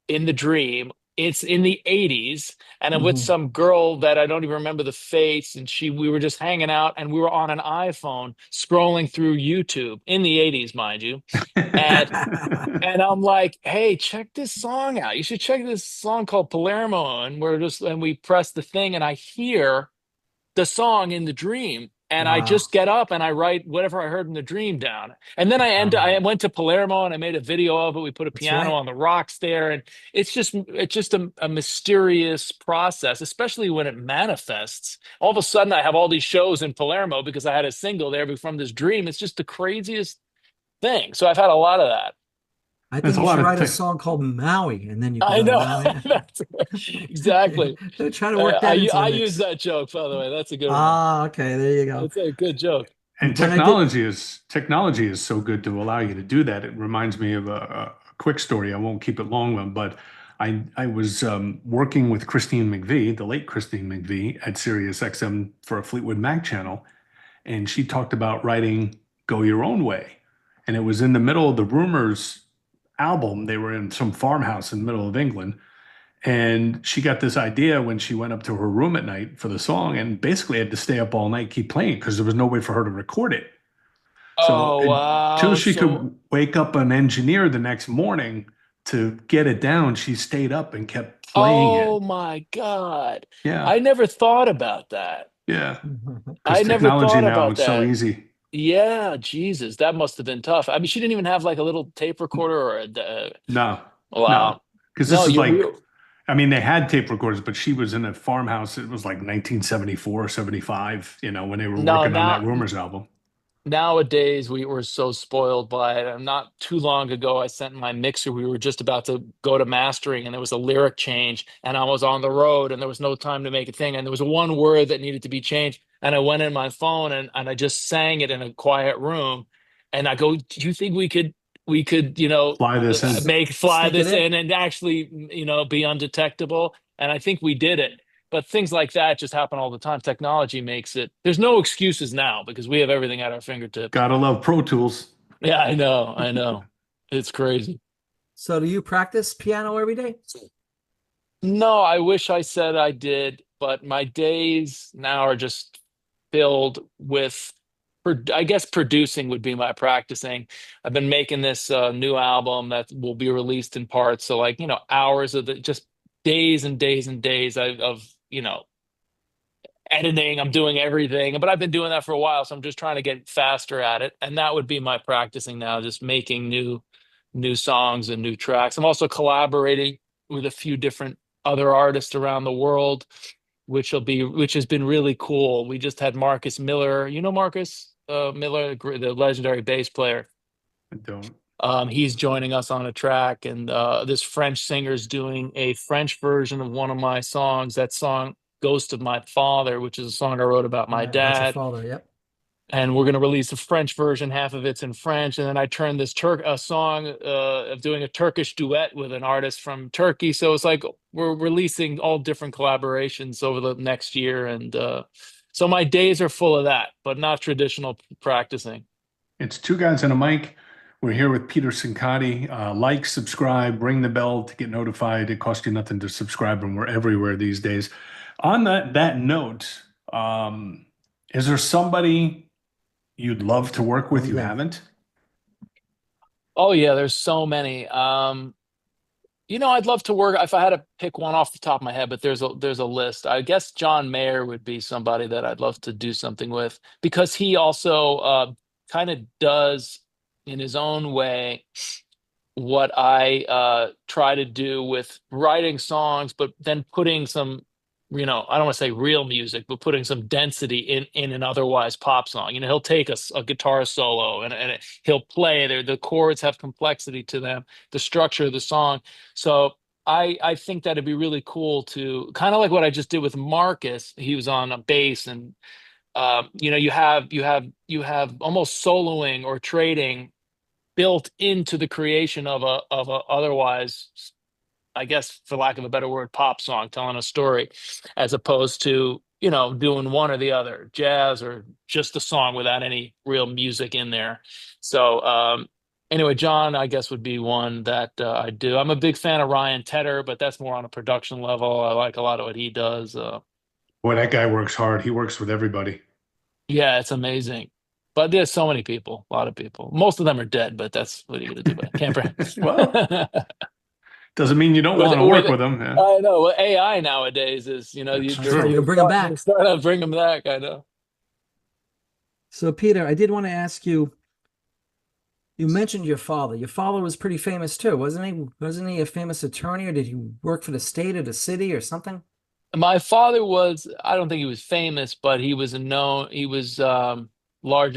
Speaker 3: in the dream. it's in the 80s, and I'm with
Speaker 2: Mhm.
Speaker 3: some girl that I don't even remember the face, and we were just hanging out, and we were on an iPhone scrolling through YouTube in the 80s, mind you. And and I'm like, hey, check this song out. You should check this song called Palermo. And we press the thing, and I hear the song in the dream. And I
Speaker 2: Wow.
Speaker 3: just get up and I write whatever I heard in the dream down. And then I
Speaker 1: Wow.
Speaker 3: went to Palermo and I made a video of it. We put a
Speaker 2: That's
Speaker 3: piano
Speaker 2: right.
Speaker 3: on the rocks there. And it's just a mysterious process, especially when it manifests. All of a sudden I have all these shows in Palermo because I had a single there from this dream. It's just the craziest thing. So I've had a lot of that.
Speaker 2: I
Speaker 1: There's
Speaker 2: think
Speaker 1: a
Speaker 2: you
Speaker 1: lot
Speaker 2: should
Speaker 1: of
Speaker 2: write a
Speaker 1: things.
Speaker 2: song called Maui, and then you could
Speaker 3: I
Speaker 2: go to
Speaker 3: know.
Speaker 2: Maui.
Speaker 3: That's exactly.
Speaker 2: Try to work that into the
Speaker 3: I use
Speaker 2: mix.
Speaker 3: that joke, by the way. That's a good one.
Speaker 2: Ah, okay, there you go.
Speaker 3: That's a good joke.
Speaker 1: And
Speaker 2: But I did.
Speaker 1: technology is so good to allow you to do that. It reminds me of a quick story. I won't keep it long, but I was working with Christine McVie, the late Christine McVie, at Sirius XM for a Fleetwood Mac channel, and she talked about writing "Go Your Own Way," and it was in the middle of the Rumors album. They were in some farmhouse in the middle of England, and she got this idea when she went up to her room at night for the song and basically had to stay up all night, keep playing because there was no way for her to record it. So
Speaker 3: Oh,
Speaker 1: until
Speaker 3: wow.
Speaker 1: she
Speaker 3: So,
Speaker 1: could wake up an engineer the next morning to get it down, she stayed up and kept playing it.
Speaker 3: oh my God.
Speaker 1: Yeah.
Speaker 3: I never thought about that.
Speaker 1: Yeah. Because
Speaker 3: I never
Speaker 1: technology
Speaker 3: thought
Speaker 1: now,
Speaker 3: about
Speaker 1: it's so
Speaker 3: that.
Speaker 1: easy.
Speaker 3: Yeah, Jesus, that must have been tough. I mean, she didn't even have like a little tape recorder or
Speaker 1: No, no.
Speaker 3: wow.
Speaker 1: Because
Speaker 3: No,
Speaker 1: this is
Speaker 3: you
Speaker 1: like,
Speaker 3: we
Speaker 1: I mean, they had tape recorders, but she was in a farmhouse. It was like 1974, 75, when they were
Speaker 3: no,
Speaker 1: working on that
Speaker 3: now
Speaker 1: Rumors album.
Speaker 3: nowadays we were so spoiled by it. And not too long ago, I sent my mixer. We were just about to go to mastering, and there was a lyric change, and I was on the road, and there was no time to make a thing. And there was one word that needed to be changed, and I went in my phone and I just sang it in a quiet room. And I go, "Do you think we could,
Speaker 1: Fly this in.
Speaker 3: make fly
Speaker 2: Sneak it
Speaker 3: this
Speaker 2: in.
Speaker 3: in and actually, be undetectable?" And I think we did it. But things like that just happen all the time. Technology makes it, there's no excuses now because we have everything at our fingertips.
Speaker 1: Gotta love Pro Tools.
Speaker 3: Yeah, I know. I know. It's crazy.
Speaker 2: So, do you practice piano every day?
Speaker 3: No, I wish I said I did, but my days now are just filled with, I guess producing would be my practicing. I've been making this new album that will be released in parts. So, like, hours of just days and days and days of, editing. I'm doing everything, but I've been doing that for a while, so I'm just trying to get faster at it. And that would be my practicing now, just making new songs and new tracks. I'm also collaborating with a few different other artists around the world, which has been really cool. We just had Marcus Miller. You know Marcus Miller, the legendary bass player.
Speaker 1: I don't.
Speaker 3: He's joining us on a track, and this French singer's doing a French version of one of my songs. That song, "Ghost of My Father," which is a song I wrote about my
Speaker 2: About your
Speaker 3: dad.
Speaker 2: father. Yep.
Speaker 3: And we're going to release a French version. Half of it's in French, and then I turned this a song of doing a Turkish duet with an artist from Turkey. So it's like we're releasing all different collaborations over the next year, and so my days are full of that, but not traditional practicing.
Speaker 1: It's two guys and a mic. We're here with Peter Cincotti. Like, subscribe, ring the bell to get notified. It costs you nothing to subscribe, and we're everywhere these days. On that note, is there somebody you'd love to work
Speaker 2: Oh
Speaker 1: with you
Speaker 2: yeah.
Speaker 1: haven't?
Speaker 3: Oh yeah, there's so many. I'd love to work if I had to pick one off the top of my head, but there's a list. I guess John Mayer would be somebody that I'd love to do something with because he also kind of does in his own way what I try to do with writing songs, but then putting some, I don't want to say real music, but putting some density in an otherwise pop song. He'll take a guitar solo and he'll play there. The chords have complexity to them, the structure of the song. So I think that'd be really cool to kind of like what I just did with Marcus. He was on a bass and you have almost soloing or trading built into the creation of a otherwise, I guess, for lack of a better word, pop song telling a story, as opposed to doing one or the other, jazz or just a song without any real music in there. So anyway, John, I guess would be one that I do. I'm a big fan of Ryan Tedder, but that's more on a production level. I like a lot of what he does.
Speaker 1: Boy, that guy works hard. He works with everybody.
Speaker 3: Yeah, it's amazing. But there's so many people, a lot of people. Most of them are dead, but that's what are you gonna do? But I can't.
Speaker 1: Well, doesn't mean you don't
Speaker 3: with
Speaker 1: want to work
Speaker 3: with
Speaker 1: with them. Yeah,
Speaker 3: I know with AI nowadays is
Speaker 1: that's
Speaker 2: That's right.
Speaker 1: true.
Speaker 2: You bring them back.
Speaker 3: starting to bring them back. I know.
Speaker 2: So, Peter, I did want to ask you, you mentioned your father. Your father was pretty famous too, wasn't he? Wasn't he a famous attorney, or did he work for the state or the city or something?
Speaker 3: My father was, I don't think he was famous, but he was larger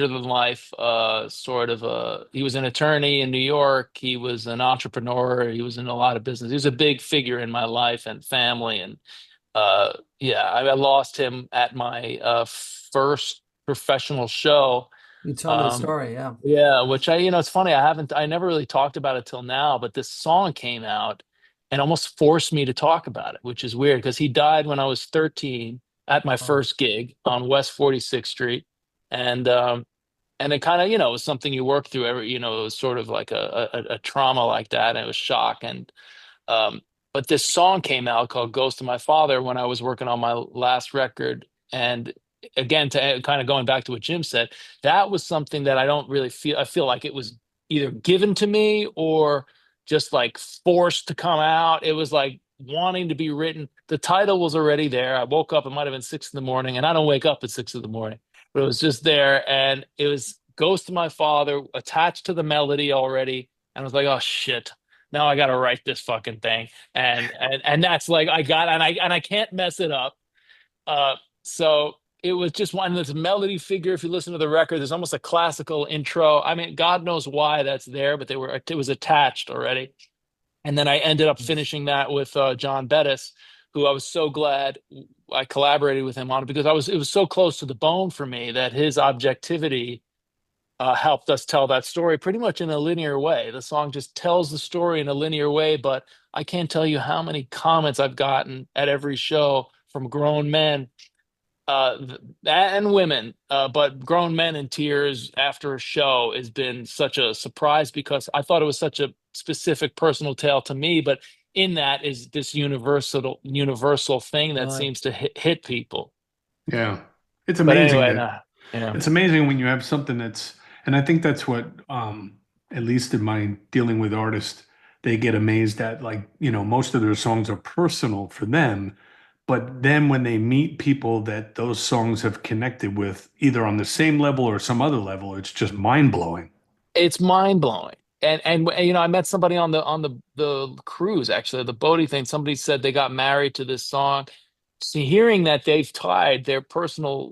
Speaker 3: than life, he was an attorney in New York. He was an entrepreneur. He was in a lot of business. He was a big figure in my life and family. And yeah, I lost him at my first professional show.
Speaker 2: You told me the
Speaker 3: Um,
Speaker 2: story, yeah.
Speaker 3: yeah, which it's funny. I never really talked about it till now, but this song came out and almost forced me to talk about it, which is weird because he died when I was 13 at my
Speaker 2: Oh,
Speaker 3: first gig on West 46th Street. And, and it kind of, was something you work through it was sort of like a trauma like that. And it was shock. And, um, but this song came out called Ghost of My Father when I was working on my last record. And again, to kind of going back to what Jim said, that was something that I don't really feel, I feel like it was either given to me or just like forced to come out. It was like wanting to be written. The title was already there. I woke up, it might have been 6 in the morning, and I don't wake up at 6 in the morning, but it was just there. And it was Ghost of My Father attached to the melody already. And I was like, oh shit, now I got to write this fucking thing. And that's like I can't mess it up. So it was just one of this melody figure. If you listen to the record, there's almost a classical intro. I mean, God knows why that's there, but it was attached already. And then I ended up
Speaker 2: nice.
Speaker 3: finishing that with John Bettis, who I was so glad I collaborated with him on it because it was so close to the bone for me that his objectivity helped us tell that story pretty much in a linear way. The song just tells the story in a linear way, but I can't tell you how many comments I've gotten at every show from grown men and women, but grown men in tears after a show has been such a surprise because I thought it was such a specific personal tale to me, but in that is this universal thing that
Speaker 2: Right.
Speaker 3: seems to hit people.
Speaker 1: Yeah, it's
Speaker 3: But
Speaker 1: amazing
Speaker 3: anyway,
Speaker 1: that
Speaker 3: nah, yeah.
Speaker 1: it's amazing when you have something and I think that's what, at least in my dealing with artists, they get amazed at. Like, most of their songs are personal for them, but then when they meet people that those songs have connected with, either on the same level or some other level, it's just mind blowing.
Speaker 3: It's mind blowing. And I met somebody on the cruise, actually, the boating thing. Somebody said they got married to this song. See, hearing that they've tied their personal,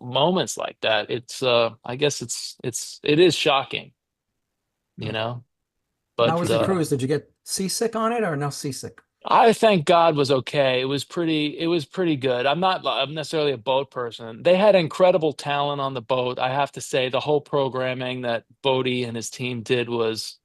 Speaker 3: moments like that, it's I guess it is shocking, you
Speaker 2: Yeah.
Speaker 3: know.
Speaker 2: How
Speaker 3: But
Speaker 2: was the cruise? Did you get seasick on it or no seasick?
Speaker 3: I thank God was okay. It was pretty good. I'm necessarily a boat person. They had incredible talent on the boat. I have to say the whole programming that Bodie and his team did was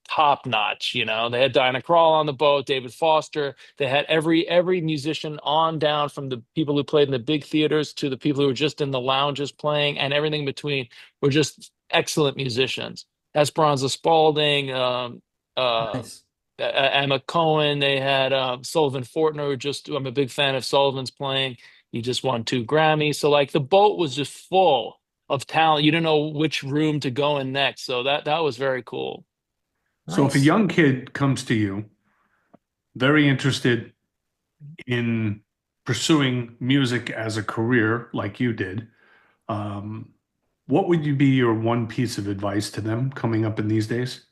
Speaker 3: top notch. They had Diana Krall on the boat, David Foster. They had every musician on down from the people who played in the big theaters to the people who were just in the lounges playing and everything between were just excellent musicians. Esperanza Spalding, uh,
Speaker 2: Nice.
Speaker 3: Emma Cohen. They had Sullivan Fortner, I'm a big fan of Sullivan's playing. He just won 2 Grammys. So like the boat was just full of talent. You didn't know which room to go in next. So that was very cool.
Speaker 1: So if a
Speaker 2: Nice.
Speaker 1: young kid comes to you, very interested in pursuing music as a career like you did, um, what would you be your one piece of advice to them coming up in these days?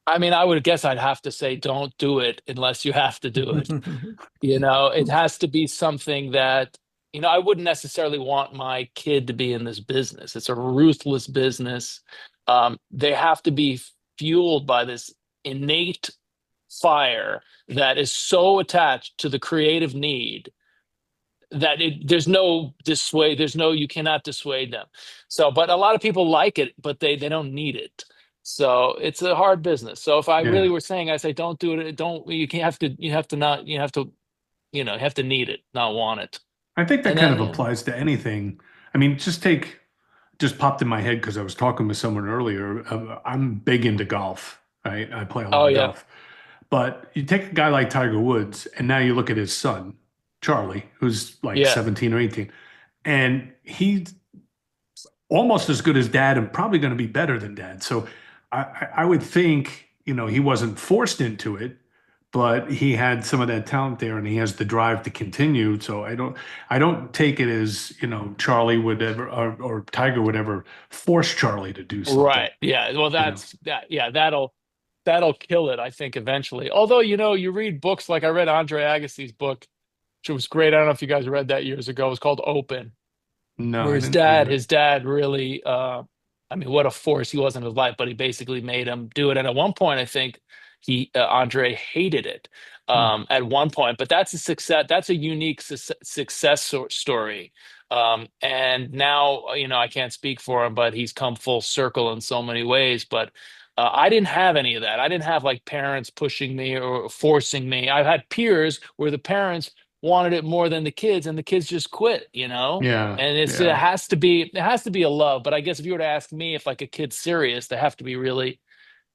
Speaker 3: I mean, I would guess I'd have to say don't do it unless you have to do it. It has to be something that, I wouldn't necessarily want my kid to be in this business. It's a ruthless business. They have to be fueled by this innate fire that is so attached to the creative need that you cannot dissuade them. So, but a lot of people like it, but they don't need it. So it's a hard business. So if I
Speaker 1: Yeah,
Speaker 3: really were saying, I say, don't do it. Don't, you can't have to, you have to not, you have to need it, not want it.
Speaker 1: I think that
Speaker 3: And
Speaker 1: kind of
Speaker 3: then,
Speaker 1: applies to anything. I mean, just take just popped in my head because I was talking with someone earlier. I'm big into golf, right? I play a lot
Speaker 3: Oh
Speaker 1: of
Speaker 3: yeah,
Speaker 1: golf. But you take a guy like Tiger Woods, and now you look at his son, Charlie, who's like
Speaker 3: yeah.
Speaker 1: 17 or 18, and he's almost as good as dad and probably going to be better than dad. So I would think, he wasn't forced into it, but he had some of that talent there and he has the drive to continue. So I don't take it as, Charlie would ever or Tiger would ever force Charlie to do something,
Speaker 3: Right. Yeah. Well,
Speaker 1: you know.
Speaker 3: that's that. Yeah, that'll kill it, I think, eventually. Although, you read books like I read Andre Agassi's book, which was great. I don't know if you guys read that years ago. It was called Open,
Speaker 1: No,
Speaker 3: where
Speaker 1: I
Speaker 3: his
Speaker 1: didn't read
Speaker 3: dad,
Speaker 1: it.
Speaker 3: his dad really, I mean, what a force he was in his life, but he basically made him do it. And at one point, I think Andre hated it
Speaker 1: Hmm.
Speaker 3: at one point, but that's a success. That's a unique story. And now, I can't speak for him, but he's come full circle in so many ways. But I didn't have any of that. I didn't have like parents pushing me or forcing me. I've had peers where the parents wanted it more than the kids, and the kids just quit,
Speaker 1: Yeah,
Speaker 3: and
Speaker 1: yeah,
Speaker 3: it has to be a love. But I guess if you were to ask me if like a kid's serious, they have to be really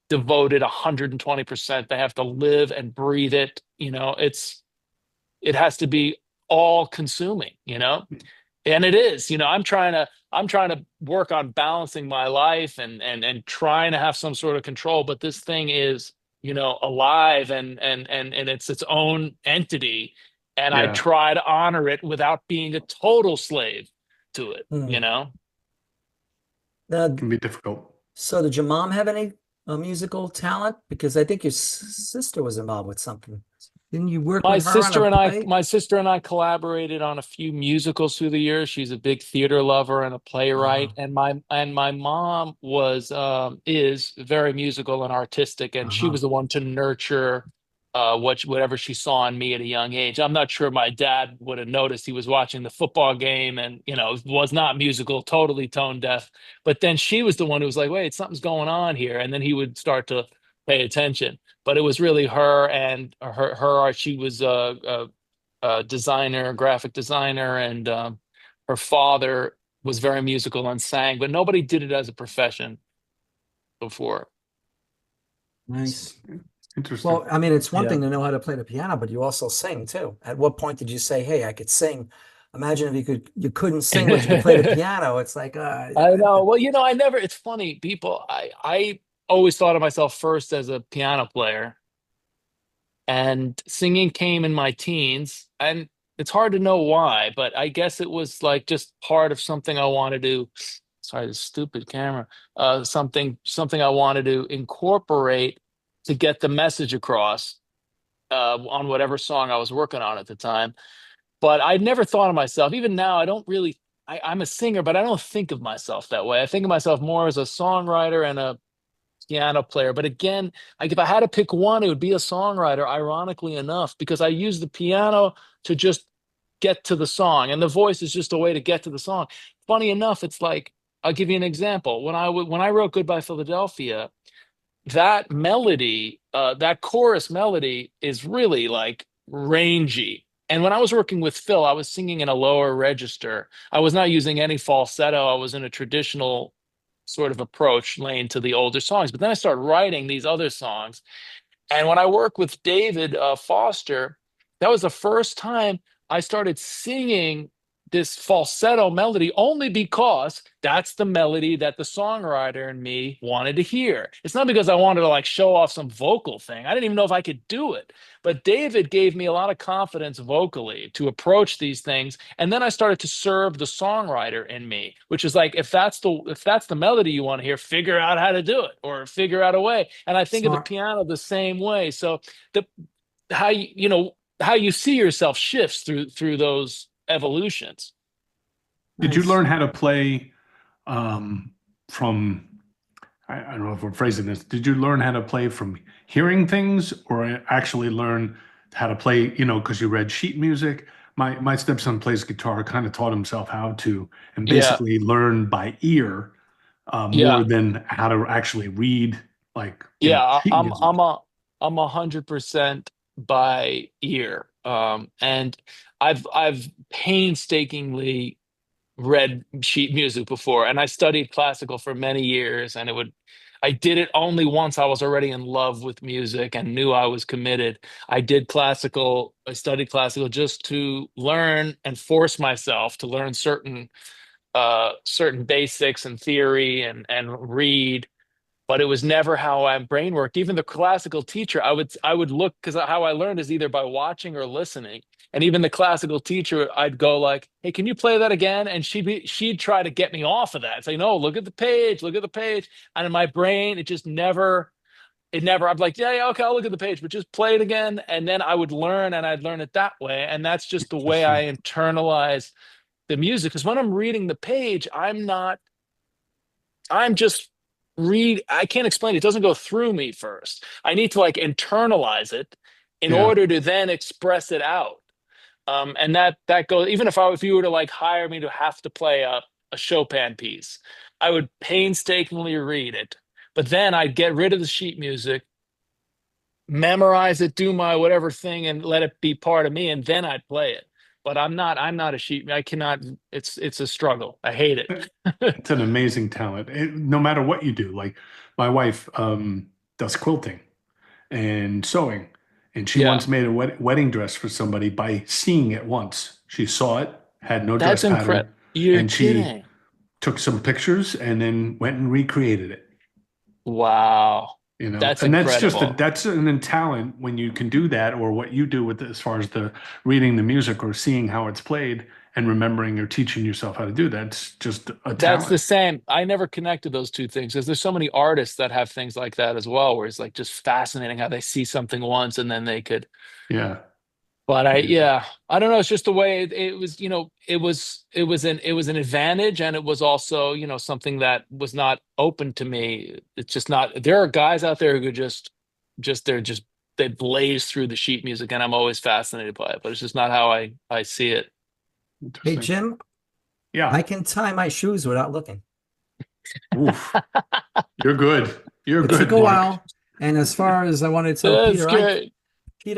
Speaker 3: devoted 120%. They have to live and breathe it. It has to be all consuming, and it is. I'm trying to work on balancing my life and trying to have some sort of control, but this thing is, alive and it's its own entity, and I
Speaker 1: yeah.
Speaker 3: try to honor it without being a total slave to it,
Speaker 2: Hmm. Now,
Speaker 1: Can be difficult.
Speaker 2: so did your mom have any musical talent? Because I think your sister was involved with something. Didn't you work
Speaker 3: My
Speaker 2: with her on a
Speaker 3: sister and I,
Speaker 2: play?
Speaker 3: my sister and I collaborated on a few musicals through the years. She's a big theater lover and a
Speaker 2: Uh-huh.
Speaker 3: playwright, and my mom is very musical and artistic, and she
Speaker 2: Uh-huh.
Speaker 3: was the one to nurture whatever she saw in me at a young age. I'm not sure my dad would have noticed. He was watching the football game and was not musical, totally tone deaf. But then she was the one who was like, "Wait, something's going on here," and then he would start to pay attention, but it was really her and her art. She was a designer, graphic designer, and her father was very musical and sang, but nobody did it as a profession before.
Speaker 2: Nice.
Speaker 1: Interesting.
Speaker 2: Well, I mean, it's one
Speaker 3: Yeah.
Speaker 2: thing to know how to play the piano, but you also sing too. At what point did you say, "Hey, I could sing"? Imagine if you couldn't sing, but you could play the piano. It's like,
Speaker 3: I know. Well, I never, it's funny, people, I always thought of myself first as a piano player, and singing came in my teens, and it's hard to know why, but I guess it was like just part of something I wanted to, sorry, the stupid camera, something I wanted to incorporate to get the message across on whatever song I was working on at the time. But I never thought of myself, even now, I don't really, I'm a singer, but I don't think of myself that way. I think of myself more as a songwriter and a piano player. But again, like if I had to pick one, it would be a songwriter, ironically enough, because I use the piano to just get to the song, and the voice is just a way to get to the song. Funny enough, it's like, I'll give you an example. When I wrote Goodbye Philadelphia, that melody, that chorus melody is really like rangy. And when I was working with Phil, I was singing in a lower register. I was not using any falsetto. I was in a traditional sort of approach lane to the older songs. But then I started writing these other songs. And when I worked with David Foster, that was the first time I started singing this falsetto melody, only because that's the melody that the songwriter and me wanted to hear. It's not because I wanted to like show off some vocal thing. I didn't even know if I could do it. But David gave me a lot of confidence vocally to approach these things. And then I started to serve the songwriter in me, which is like, if that's the melody you want to hear, figure out how to do it or figure out a way. And I think of the
Speaker 2: smart.
Speaker 3: piano the same way. So the how how you see yourself shifts through those evolutions.
Speaker 1: Did you
Speaker 2: Nice.
Speaker 1: learn how to play um, from, I don't know if we're phrasing this, did you learn how to play from hearing things or actually learn how to play, because you read sheet music? My stepson plays guitar, kind of taught himself how to, and
Speaker 3: Yeah,
Speaker 1: basically learn by ear more
Speaker 3: yeah,
Speaker 1: than how to actually read, like,
Speaker 3: yeah.
Speaker 1: sheet music.
Speaker 3: I'm 100% by ear, and I've painstakingly read sheet music before, and I studied classical for many years, and I did it only once I was already in love with music and knew I was committed. I studied classical just to learn and force myself to learn certain basics and theory and read, but it was never how my brain worked. Even the classical teacher, I would look, because how I learned is either by watching or listening. And even the classical teacher, I'd go like, "Hey, can you play that again?" And she'd try to get me off of that. Say, "No, look at the page, look at the page." And in my brain, it never. I'm like, "Yeah, yeah, okay, I'll look at the page, but just play it again." And then I would learn, and I'd learn it that way. And that's just the way I
Speaker 1: Interesting.
Speaker 3: internalize the music. Because when I'm reading the page, I'm just I can't explain it. It doesn't go through me first. I need to like internalize it in
Speaker 1: Yeah.
Speaker 3: order to then express it out. And that goes, even if you were to like hire me to have to play a Chopin piece, I would painstakingly read it, but then I'd get rid of the sheet music, memorize it, do my whatever thing, and let it be part of me, and then I'd play it. But I'm not a sheet. I cannot. It's a struggle. I hate it.
Speaker 1: It's an amazing talent. No matter what you do, like my wife does quilting and sewing, and she
Speaker 3: Yeah,
Speaker 1: once made a wedding dress for somebody by seeing it once. She saw it, had no dress
Speaker 3: that's
Speaker 1: pattern,
Speaker 3: incredible. You're
Speaker 1: and she
Speaker 3: kidding.
Speaker 1: took some pictures and then went and recreated it.
Speaker 3: Wow. That's
Speaker 1: And that's just
Speaker 3: incredible.
Speaker 1: that's an talent when you can do that, or what you do with as far as the reading the music or seeing how it's played and remembering or teaching yourself how to do that. It's just a
Speaker 3: That's the
Speaker 1: talent.
Speaker 3: same. I never connected those two things because there's so many artists that have things like that as well, where it's like just fascinating how they see something once and then they could.
Speaker 1: Yeah.
Speaker 3: But
Speaker 1: Yeah.
Speaker 3: yeah, I don't know. It's just the way it was. It was an advantage, and it was also something that was not open to me. It's just not. There are guys out there who could they blaze through the sheet music, and I'm always fascinated by it. But it's just not how I see it.
Speaker 2: Hey,
Speaker 1: Interesting.
Speaker 2: Jim, I
Speaker 1: Yeah.
Speaker 2: can tie my shoes without looking.
Speaker 1: Oof. You're good. You're
Speaker 2: It took
Speaker 1: good,
Speaker 2: a
Speaker 1: Mark.
Speaker 2: while. And as far as I wanted to tell
Speaker 3: That's
Speaker 2: Peter,
Speaker 3: great.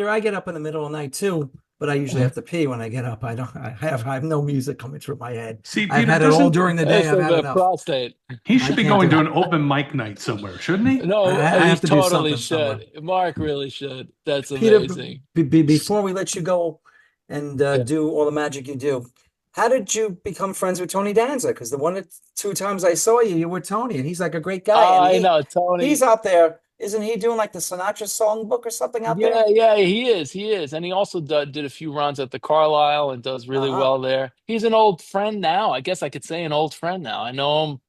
Speaker 2: I get up in the middle of the night too, but I usually have to pee when I get up. I have no music coming through my head.
Speaker 1: See,
Speaker 2: I've
Speaker 1: Peter
Speaker 2: had it all
Speaker 1: doesn't,
Speaker 2: during the day.
Speaker 3: That's
Speaker 2: I've had
Speaker 3: the
Speaker 2: enough.
Speaker 3: prostate.
Speaker 1: he
Speaker 2: I
Speaker 1: should be
Speaker 2: can't
Speaker 1: going
Speaker 2: do
Speaker 1: to
Speaker 2: it.
Speaker 1: an open mic night somewhere, shouldn't he?
Speaker 3: No,
Speaker 2: I
Speaker 3: he
Speaker 2: have to do
Speaker 3: totally
Speaker 2: something somewhere.
Speaker 3: should. Mark really should. That's
Speaker 2: Peter,
Speaker 3: amazing.
Speaker 2: before we let you go and
Speaker 3: Yeah.
Speaker 2: do all the magic you do, how did you become friends with Tony Danza? Because the one or two times I saw you, you were Tony, and he's like a great guy. And
Speaker 3: I know,
Speaker 2: he's
Speaker 3: Tony.
Speaker 2: out there, isn't he doing like the Sinatra songbook or something out
Speaker 3: Yeah,
Speaker 2: there?
Speaker 3: yeah, he is. He is. And he also did a few runs at the Carlisle and does really
Speaker 2: Uh-huh.
Speaker 3: well there. He's an old friend now. I guess I could say an old friend now. I know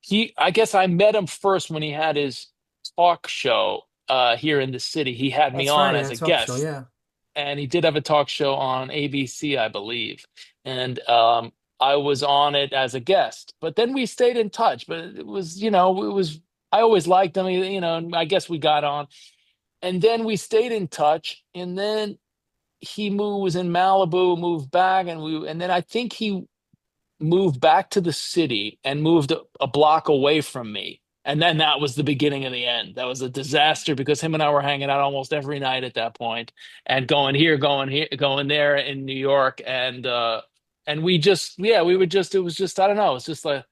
Speaker 3: him. I guess I met him first when he had his talk show here in the city. He had me
Speaker 2: That's right.
Speaker 3: on
Speaker 2: He
Speaker 3: as
Speaker 2: had a
Speaker 3: a
Speaker 2: talk show.
Speaker 3: guest,
Speaker 2: Yeah.
Speaker 3: and he did have a talk show on ABC, I believe. And I was on it as a guest. But then we stayed in touch. But I always liked him, and I guess we got on. And then we stayed in touch. And then was in Malibu, moved back, and then I think he moved back to the city and moved a block away from me. And then that was the beginning of the end. That was a disaster because him and I were hanging out almost every night at that point and going here, going there in New York. And we just, yeah, we would just, it was just, I don't know. It's just like,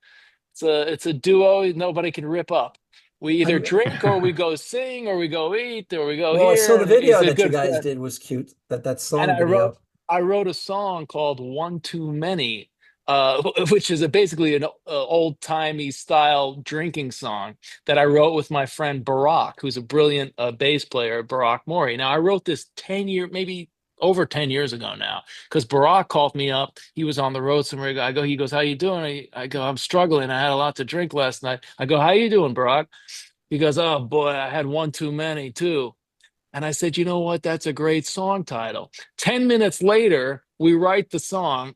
Speaker 3: it's a duo nobody can rip up. We either
Speaker 2: I'm,
Speaker 3: drink or we go sing or we go eat or we go
Speaker 2: well, I saw
Speaker 3: here.
Speaker 2: the
Speaker 3: And he's
Speaker 2: video
Speaker 3: a
Speaker 2: that you
Speaker 3: good
Speaker 2: guys
Speaker 3: friend.
Speaker 2: did was cute. That
Speaker 3: And
Speaker 2: song video.
Speaker 3: I wrote a song called "One Too Many," which is basically an old timey style drinking song that I wrote with my friend Barack, who's a brilliant bass player, Barack Mori. Now I wrote this maybe over 10 years ago now, because Barack called me up. He was on the road somewhere. He goes, "How you doing?" I go, "I'm struggling. I had a lot to drink last night." I go, "How you doing, Barack?" He goes, "Oh boy, I had one too many too." And I said, "You know what? That's a great song title." 10 minutes later, we write the song.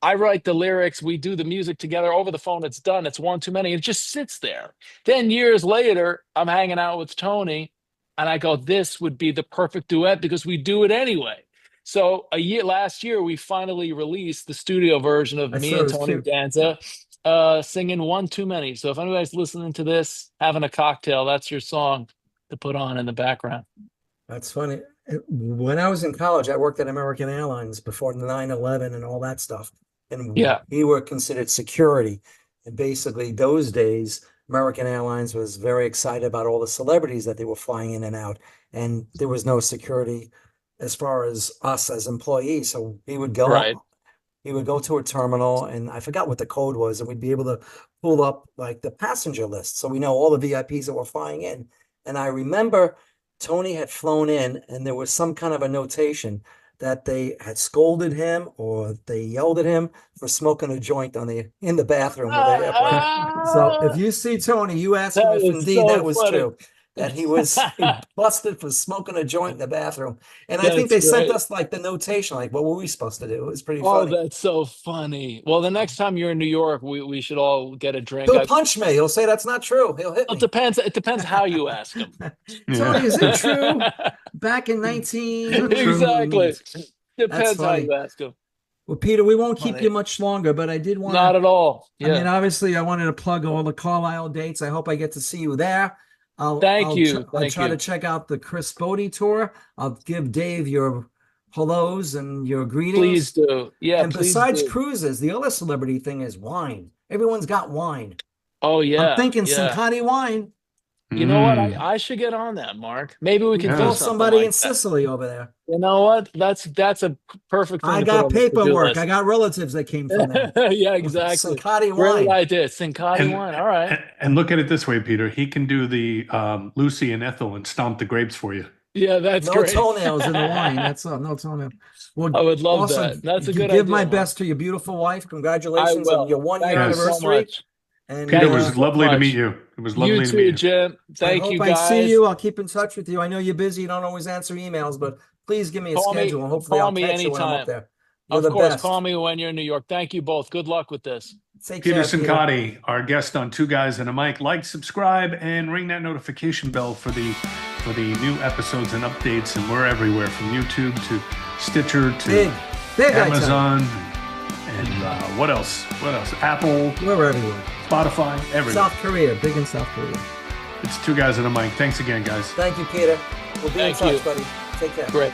Speaker 3: I write the lyrics. We do the music together over the phone. It's done. It's one too many. It just sits there. Then years later, I'm hanging out with Tony and I go, "This would be the perfect duet because we do it anyway." So last year, we finally released the studio version of
Speaker 2: I
Speaker 3: me
Speaker 2: saw it
Speaker 3: and
Speaker 2: was
Speaker 3: Tony
Speaker 2: cute.
Speaker 3: Danza singing One Too Many. So if anybody's listening to this, having a cocktail, that's your song to put on in the background.
Speaker 2: That's funny. When I was in college, I worked at American Airlines before 9/11 and all that stuff. and
Speaker 3: Yeah.
Speaker 2: we were considered security. And basically, those days, American Airlines was very excited about all the celebrities that they were flying in and out, and there was no security as far as us as employees. So
Speaker 3: Right.
Speaker 2: he would go to a terminal, and I forgot what the code was, and we'd be able to pull up like the passenger list, so we know all the VIPs that were flying in. And I remember Tony had flown in, and there was some kind of a notation that they had scolded him or they yelled at him for smoking a joint in the bathroom of the airplane. So if you see Tony, you ask him
Speaker 3: That
Speaker 2: if
Speaker 3: is
Speaker 2: indeed
Speaker 3: so
Speaker 2: that was
Speaker 3: funny.
Speaker 2: true, that he busted for smoking a joint in the bathroom. And I think
Speaker 3: That's
Speaker 2: they sent
Speaker 3: great.
Speaker 2: us like the notation, like what were we supposed to do? It was pretty
Speaker 3: Oh,
Speaker 2: funny.
Speaker 3: that's so funny. Well, the next time you're in New York, we should all get a drink.
Speaker 2: He'll punch me. He'll say that's not true. He'll hit
Speaker 3: It
Speaker 2: me.
Speaker 3: depends. It depends how you ask him.
Speaker 2: Tony, is it true? Back in 19.
Speaker 3: Exactly. Depends how
Speaker 2: funny.
Speaker 3: you ask him.
Speaker 2: Well, Peter, we won't keep
Speaker 3: Funny.
Speaker 2: you much longer, but I did want
Speaker 3: Not
Speaker 2: to.
Speaker 3: at all.
Speaker 2: I mean,
Speaker 3: Yeah.
Speaker 2: obviously, I wanted to plug all the Carlisle dates. I hope I get to see you there.
Speaker 3: Thank you.
Speaker 2: I'll
Speaker 3: Thank
Speaker 2: try to
Speaker 3: you.
Speaker 2: check out the Chris Bodie tour. I'll give Dave your hellos and your greetings.
Speaker 3: Please do. Yeah,
Speaker 2: And
Speaker 3: please
Speaker 2: besides
Speaker 3: do.
Speaker 2: cruises, the other celebrity thing is wine. Everyone's got wine.
Speaker 3: Oh, yeah.
Speaker 2: I'm thinking
Speaker 3: Yeah.
Speaker 2: Cincotti wine.
Speaker 3: You know what?
Speaker 1: Mm.
Speaker 3: I should get on that, Mark. Maybe we can
Speaker 1: Yeah.
Speaker 3: do
Speaker 2: Call
Speaker 3: something
Speaker 2: somebody
Speaker 3: like
Speaker 2: in
Speaker 3: that.
Speaker 2: Sicily over there.
Speaker 3: You know what? That's a perfect thing
Speaker 2: I
Speaker 3: to put
Speaker 2: got
Speaker 3: on the to-do
Speaker 2: paperwork.
Speaker 3: list.
Speaker 2: I got relatives that came from there.
Speaker 3: Yeah, exactly.
Speaker 2: Cincotti
Speaker 3: Great
Speaker 2: wine.
Speaker 3: idea. Cincotti wine. All right.
Speaker 1: And look at it this way, Peter. He can do the Lucy and Ethel and stomp the grapes for you.
Speaker 3: Yeah, that's
Speaker 2: No
Speaker 3: great.
Speaker 2: toenails in the wine. That's all. No toenails. Well,
Speaker 3: I would love
Speaker 2: awesome.
Speaker 3: that. That's a
Speaker 2: You
Speaker 3: good
Speaker 2: give
Speaker 3: idea,
Speaker 2: my
Speaker 3: Mark.
Speaker 2: best to your beautiful wife.
Speaker 3: I
Speaker 2: Congratulations on
Speaker 3: will.
Speaker 2: your 1 year
Speaker 3: Thank you so
Speaker 2: anniversary.
Speaker 3: much.
Speaker 2: And
Speaker 1: Peter, it
Speaker 3: Thank
Speaker 1: was
Speaker 3: you so
Speaker 1: lovely to
Speaker 3: much.
Speaker 1: meet you. It was
Speaker 3: You
Speaker 1: lovely to
Speaker 3: too,
Speaker 1: meet you.
Speaker 3: Jim. Thank
Speaker 2: I hope
Speaker 3: you,
Speaker 2: I
Speaker 3: guys.
Speaker 2: see you. I'll keep in touch with you. I know you're busy. You don't always answer emails, but please give me a
Speaker 3: Call me-
Speaker 2: schedule, and hopefully
Speaker 3: call
Speaker 2: I'll
Speaker 3: me
Speaker 2: catch you when I'm up
Speaker 3: anytime.
Speaker 2: there. You're
Speaker 3: Of
Speaker 2: the
Speaker 3: course,
Speaker 2: best.
Speaker 3: call me when you're in New York. Thank you both. Good luck with this.
Speaker 2: Take
Speaker 1: Peter
Speaker 2: care, Peter.
Speaker 1: Cincotti, our guest on Two Guys and a Mic. Like, subscribe, and ring that notification bell for the new episodes and updates. And we're everywhere, from YouTube to Stitcher to
Speaker 2: Big, I tell you.
Speaker 1: Amazon, and what else? What else? Apple,
Speaker 2: We're everywhere.
Speaker 1: Spotify, everywhere.
Speaker 2: South Korea, big in South Korea.
Speaker 1: It's Two Guys and a Mic. Thanks again, guys.
Speaker 2: Thank you, Peter. We'll be in
Speaker 3: Thank
Speaker 2: touch,
Speaker 3: you.
Speaker 2: buddy. Take care.
Speaker 3: Great.